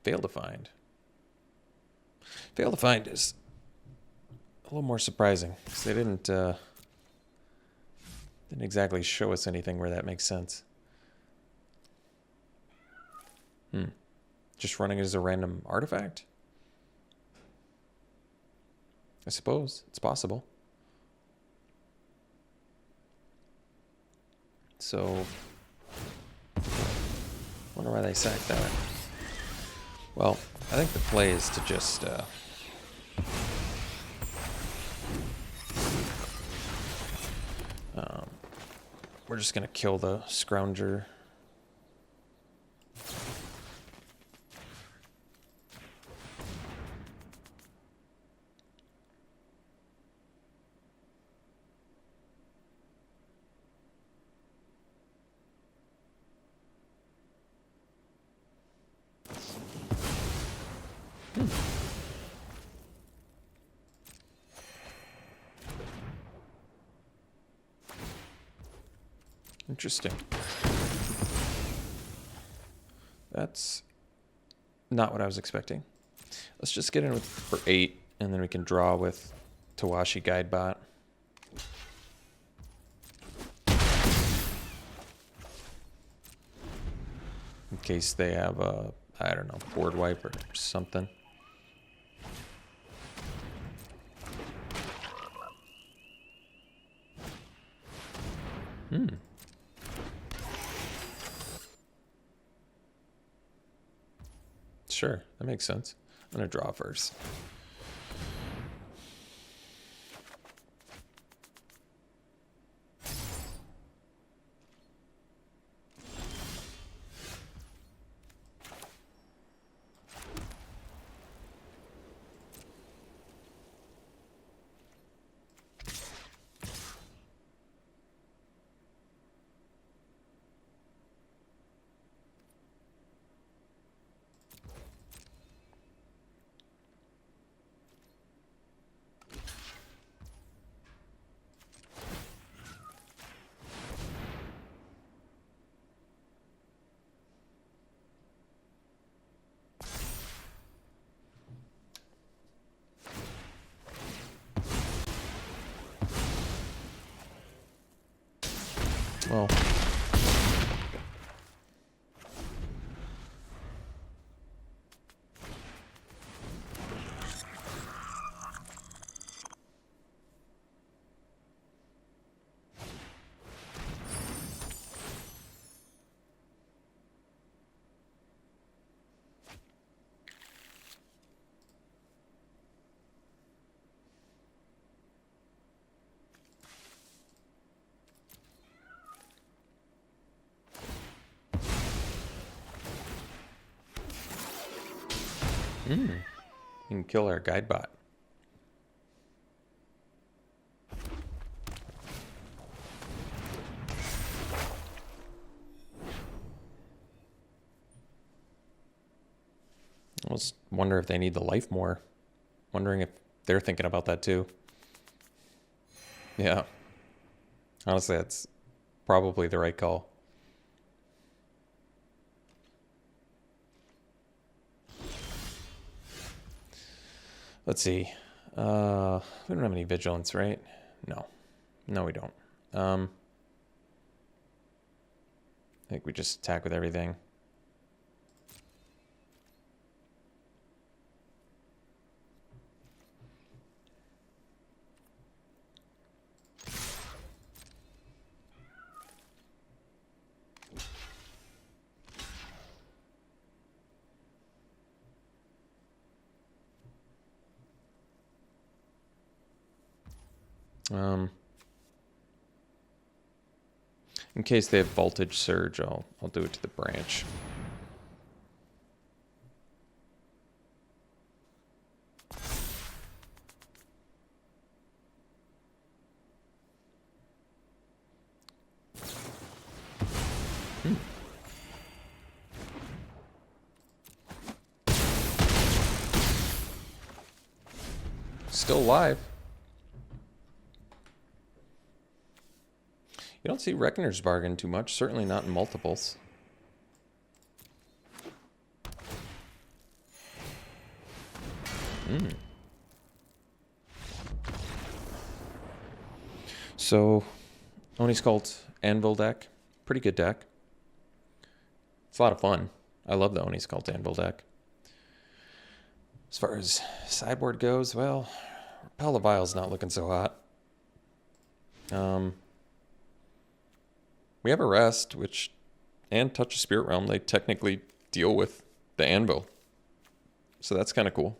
A: Fail to find. Fail to Find is a little more surprising because they didn't exactly show us anything where that makes sense. Just running it as a random artifact? I suppose it's possible. So, wonder why they sacked that. Well, I think the play is to just we're just gonna kill the Scrounger. Interesting. That's not what I was expecting. Let's just get in with for 8, and then we can draw with Tawashi Guidebot. In case they have a, I don't know, board wipe or something. Sure, that makes sense. I'm gonna draw first. Well, we can kill our Guidebot. I just wonder if they need the life more. Wondering if they're thinking about that too. Yeah. Honestly, that's probably the right call. Let's see. We don't have any vigilance, right? No. No, we don't. I think we just attack with everything. In case they have Voltage Surge, I'll do it to the branch. Still alive. You don't see Reckoner's Bargain too much, certainly not in multiples. Mm. So, Oni's Cult Anvil deck. Pretty good deck. It's a lot of fun. I love the Oni's Cult Anvil deck. As far as sideboard goes, well, Repel the Vile's not looking so hot. We have Arrest, and Touch of Spirit Realm, they technically deal with the Anvil. So that's kind of cool.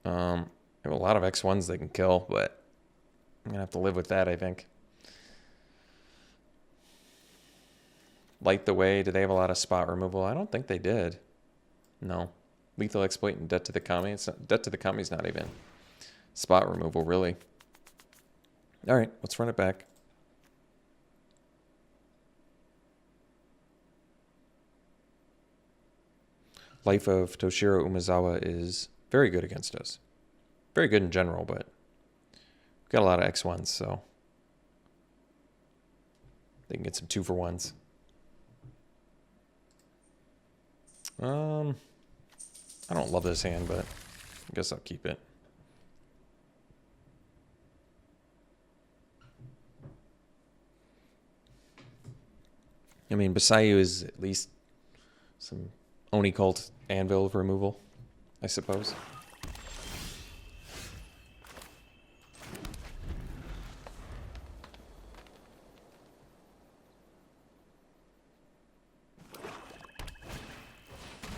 A: They have a lot of X1s they can kill, but I'm going to have to live with that, I think. Light the Way, do they have a lot of spot removal? I don't think they did. No. Lethal Exploit and Debt to the Kami. Debt to the Kami's not even spot removal, really. All right, let's run it back. Life of Toshiro Umezawa is very good against us. Very good in general, but we've got a lot of X1s, so they can get some 2-for-1s. I don't love this hand, but I guess I'll keep it. I mean, Basayu is at least some Oni Cult Anvil removal, I suppose.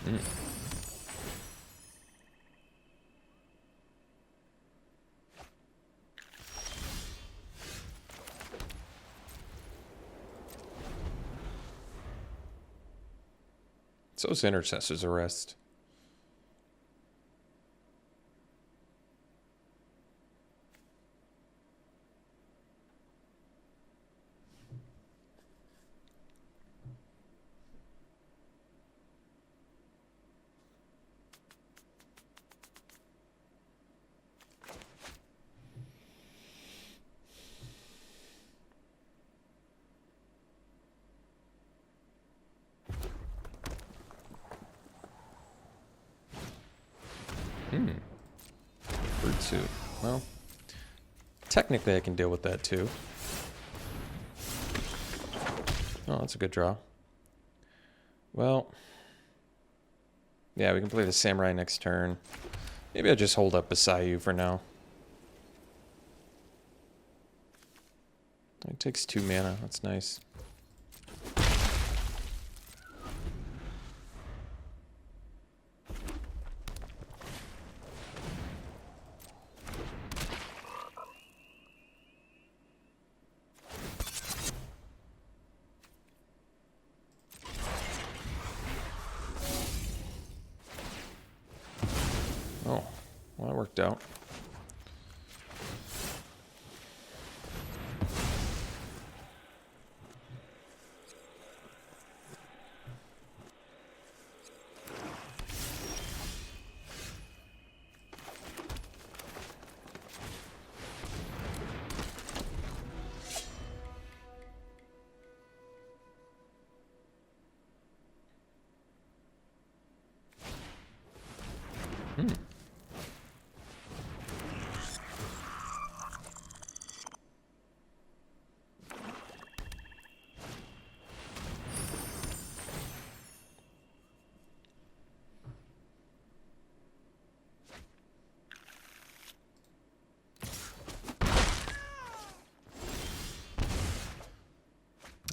A: Mm. So is Intercessor's Arrest. Bird suit. Well, technically I can deal with that too. Oh, that's a good draw. Well, yeah, we can play the Samurai next turn. Maybe I just hold up Basayu for now. It takes 2 mana. That's nice. Oh, well, that worked out.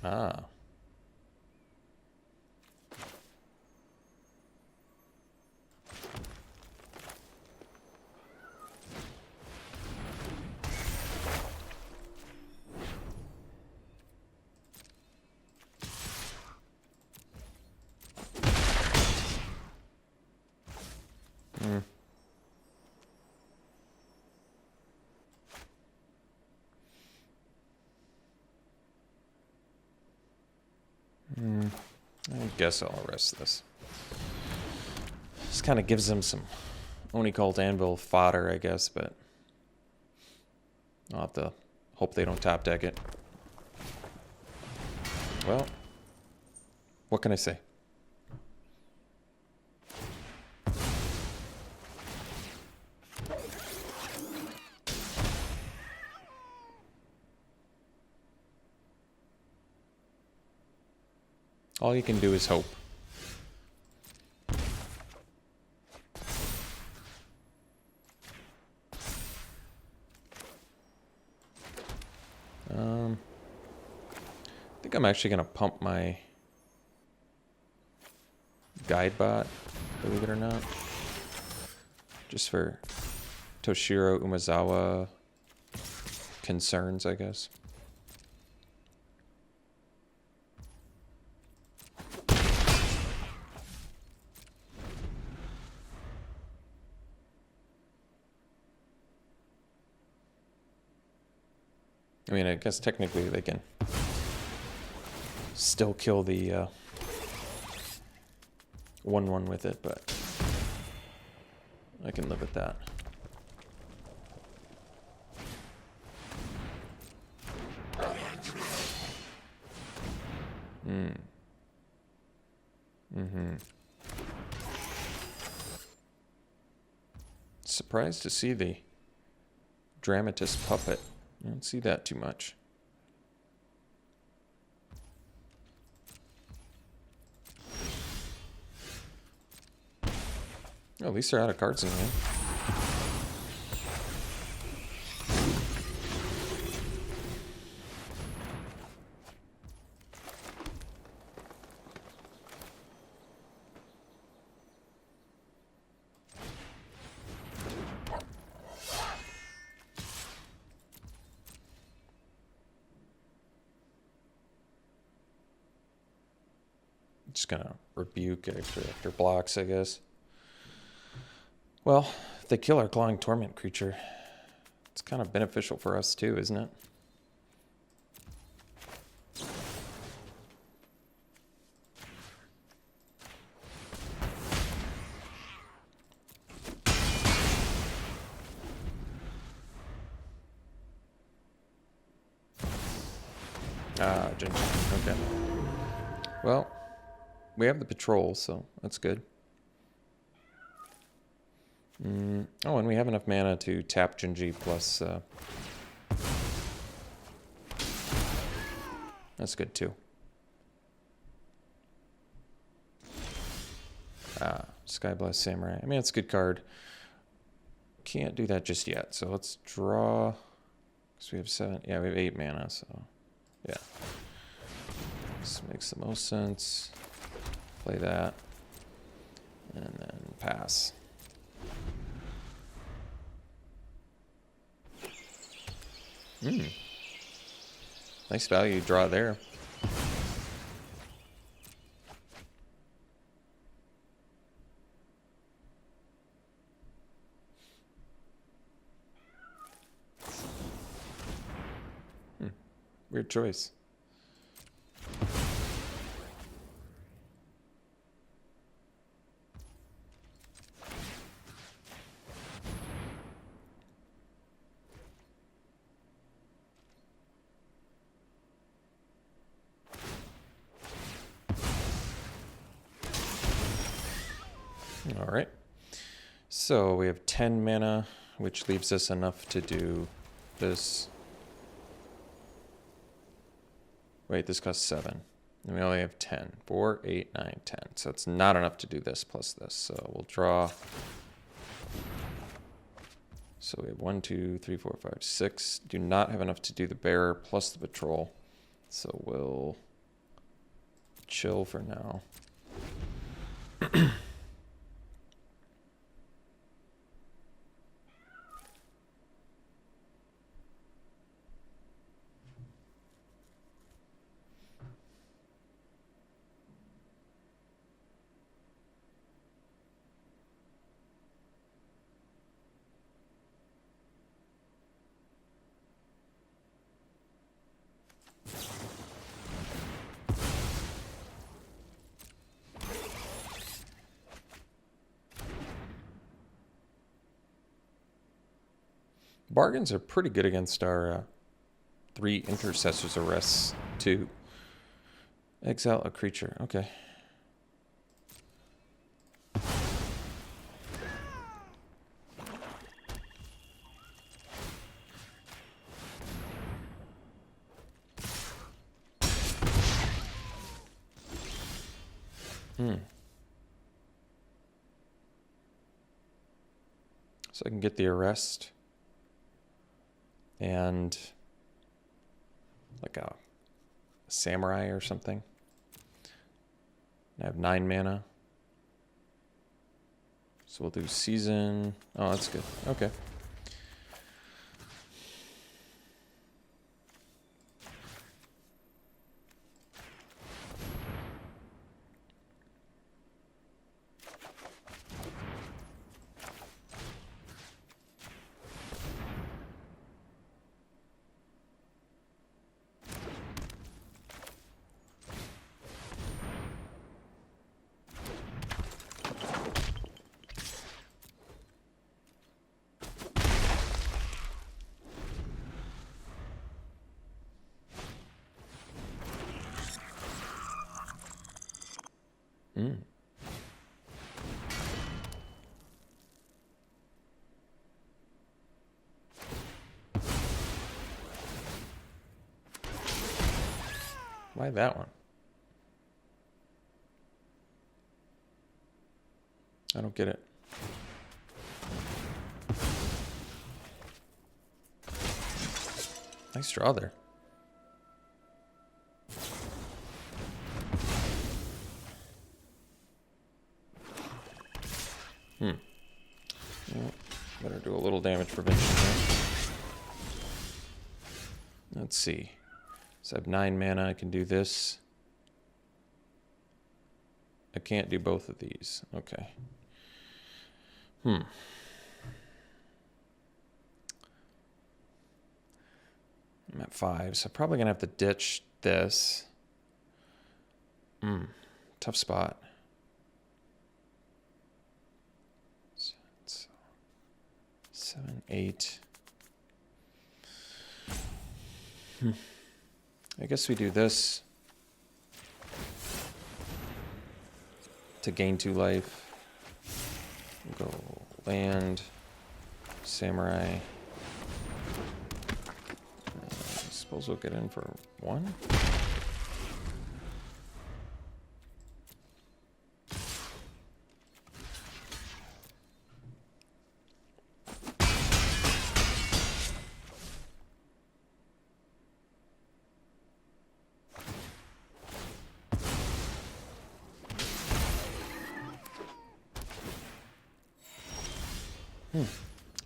A: Ah. I guess I'll arrest this. This kind of gives them some Oni Cult Anvil fodder, I guess, but I'll have to hope they don't top deck it. Well, what can I say? All you can do is hope. I think I'm actually gonna pump my guide bot, believe it or not. Just for Toshiro Umezawa concerns, I guess. I mean, I guess technically they can still kill the 1/1 with it, but I can live with that. Surprised to see the dramatist puppet. I don't see that too much. Oh, at least they're out of cards in the end. Just gonna rebuke after blocks, I guess. Well, if they kill our Clawing Torment creature, it's kind of beneficial for us too, isn't it? Ah, ginger. Okay. Well, we have the patrol, so that's good. Oh, and we have enough mana to tap Jinji plus... that's good, too. Skyblast Samurai. I mean, it's a good card. Can't do that just yet, so let's draw... because we have 7... yeah, we have 8 mana, so... yeah. This makes the most sense. Play that. And then pass. Nice value draw there. Weird choice. All right. So we have 10 mana, which leaves us enough to do this. Wait, this costs 7. And we only have 10. 4, 8, 9, 10. So it's not enough to do this plus this. So we'll draw. So we have 1, 2, 3, 4, 5, 6. Do not have enough to do the bearer plus the patrol. So we'll chill for now. Bargains are pretty good against our 3 Intercessor's Arrests to exile a creature. Okay. So I can get the arrest and like a samurai or something. I have 9 mana. So we'll do season. Oh, that's good. Okay. Why that one? I don't get it. Nice draw there. Well, better do a little damage prevention there. Let's see. So I have 9 mana. I can do this. I can't do both of these. Okay. I'm at 5, so I'm probably going to have to ditch this. Tough spot. So 7, 8. I guess we do this to gain 2 life. We'll go land, samurai. I suppose we'll get in for 1.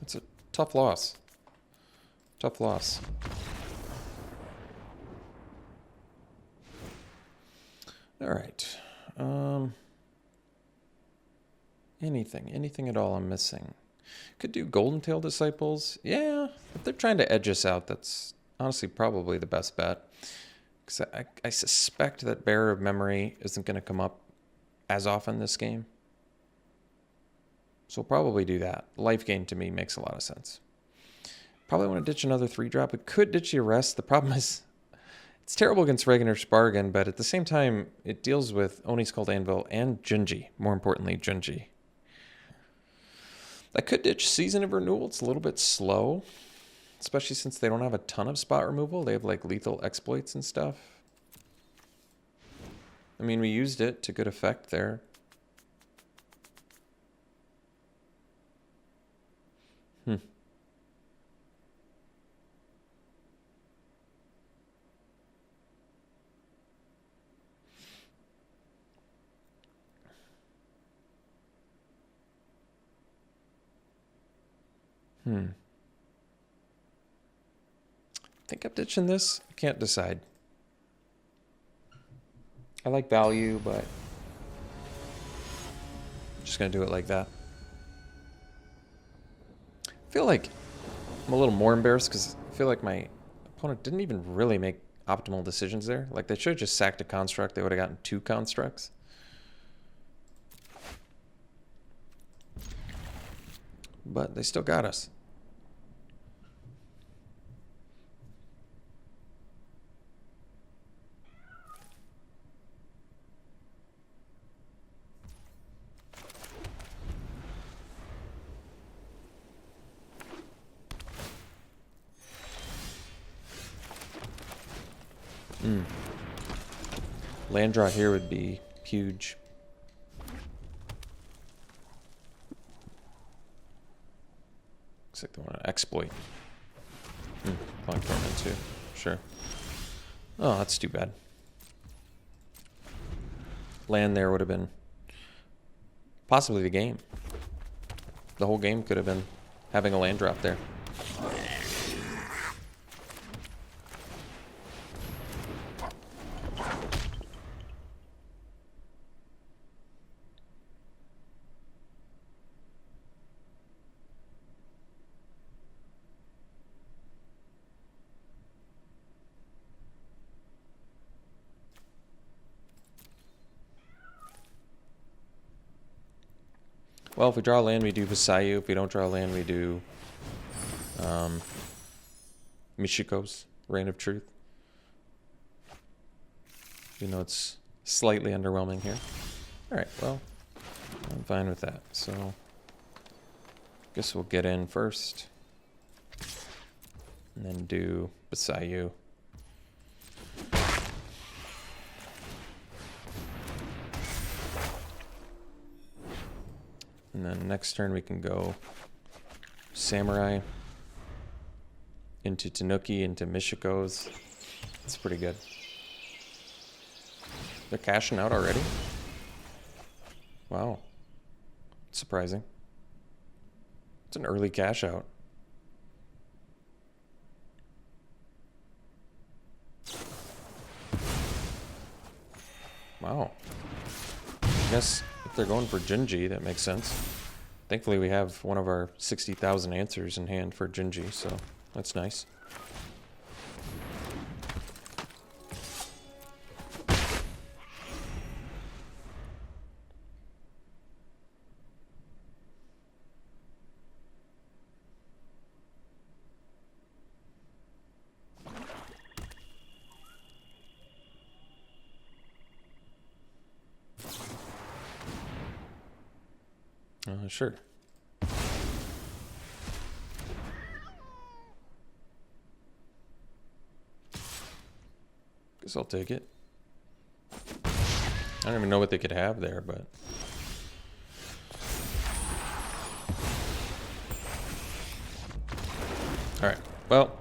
A: It's a tough loss. Tough loss. All right. Anything at all I'm missing. Could do Golden Tail Disciples. Yeah, if they're trying to edge us out, that's honestly probably the best bet. Because I suspect that Bearer of Memory isn't going to come up as often this game. So we'll probably do that. Life gain to me makes a lot of sense. Probably want to ditch another 3-drop. We could ditch the arrest. The problem is it's terrible against regular Spargan, but at the same time, it deals with Oni's Called Anvil and Junji. More importantly, Junji. I could ditch Season of Renewal. It's a little bit slow, especially since they don't have a ton of spot removal. They have like lethal exploits and stuff. I mean, we used it to good effect there. I think I'm ditching this. I can't decide. I like value, but I'm just going to do it like that. I feel like I'm a little more embarrassed because I feel like my opponent didn't even really make optimal decisions there. Like, they should have just sacked a construct. They would have gotten 2 constructs. But they still got us. Land draw here would be huge. Looks like they want to exploit. Playing Torment too. Sure. Oh, that's too bad. Land there would have been possibly the game. The whole game could have been having a land drop there. Well, if we draw a land, we do Visayu. If we don't draw a land, we do Michiko's Reign of Truth. You know, it's slightly underwhelming here. All right, well, I'm fine with that. So, guess we'll get in first, and then do Visayu. And then next turn we can go Samurai into Tanuki, into Michiko's. That's pretty good. They're cashing out already? Wow. Surprising. It's an early cash out. Wow. I guess if they're going for Jinji, that makes sense. Thankfully, we have one of our 60,000 answers in hand for Jinji, so that's nice. Sure. Guess I'll take it. I don't even know what they could have there, but... Alright, well...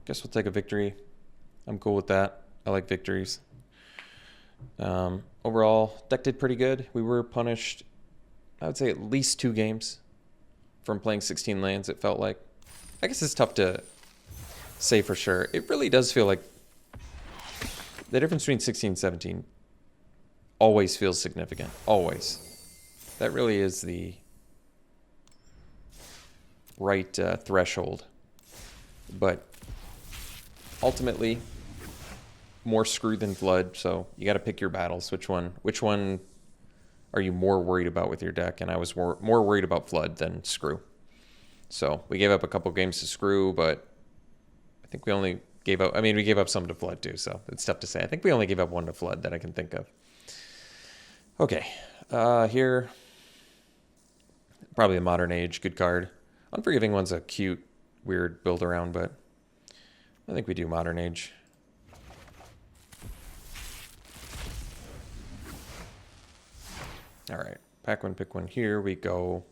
A: Guess we'll take a victory. I'm cool with that. I like victories. Overall, deck did pretty good. We were punished... I would say at least 2 games from playing 16 lands, it felt like. I guess it's tough to say for sure. It really does feel like the difference between 16 and 17 always feels significant. Always. That really is the right threshold. But ultimately, more screw than flood, so you got to pick your battles. Which one are you more worried about with your deck? And I was more worried about flood than screw. So we gave up a couple games to screw, but I think we only gave up... I mean, we gave up some to flood too, so it's tough to say. I think we only gave up 1 to flood that I can think of. Okay. Here, probably a Modern Age. Good card. Unforgiving one's a cute, weird build around, but I think we do Modern Age. All right, pack one, pick one. Here we go.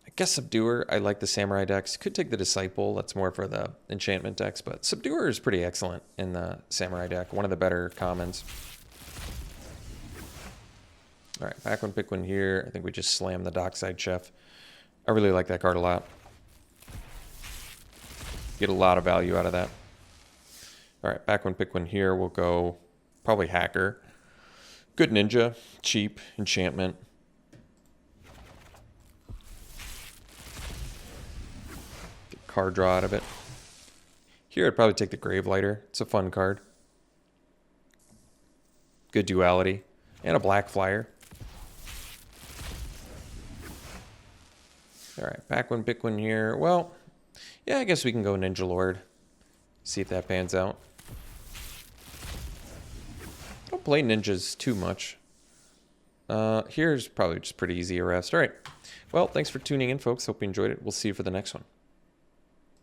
A: I guess Subduer. I like the Samurai decks. Could take the Disciple. That's more for the enchantment decks, but Subduer is pretty excellent in the Samurai deck. One of the better commons. All right, pack one, pick one here. I think we just slam the Dockside Chef. I really like that card a lot. Get a lot of value out of that. All right, pack one, pick one here. We'll go probably Hacker. Good ninja, cheap, enchantment. Get card draw out of it. Here I'd probably take the Gravelighter. It's a fun card. Good duality. And a black flyer. Alright, pack one, pick one here. Well, yeah, I guess we can go Ninja Lord. See if that pans out. Don't play ninjas too much. Here's probably just pretty easy arrest. All right. Well, thanks for tuning in, folks. Hope you enjoyed it. We'll see you for the next one.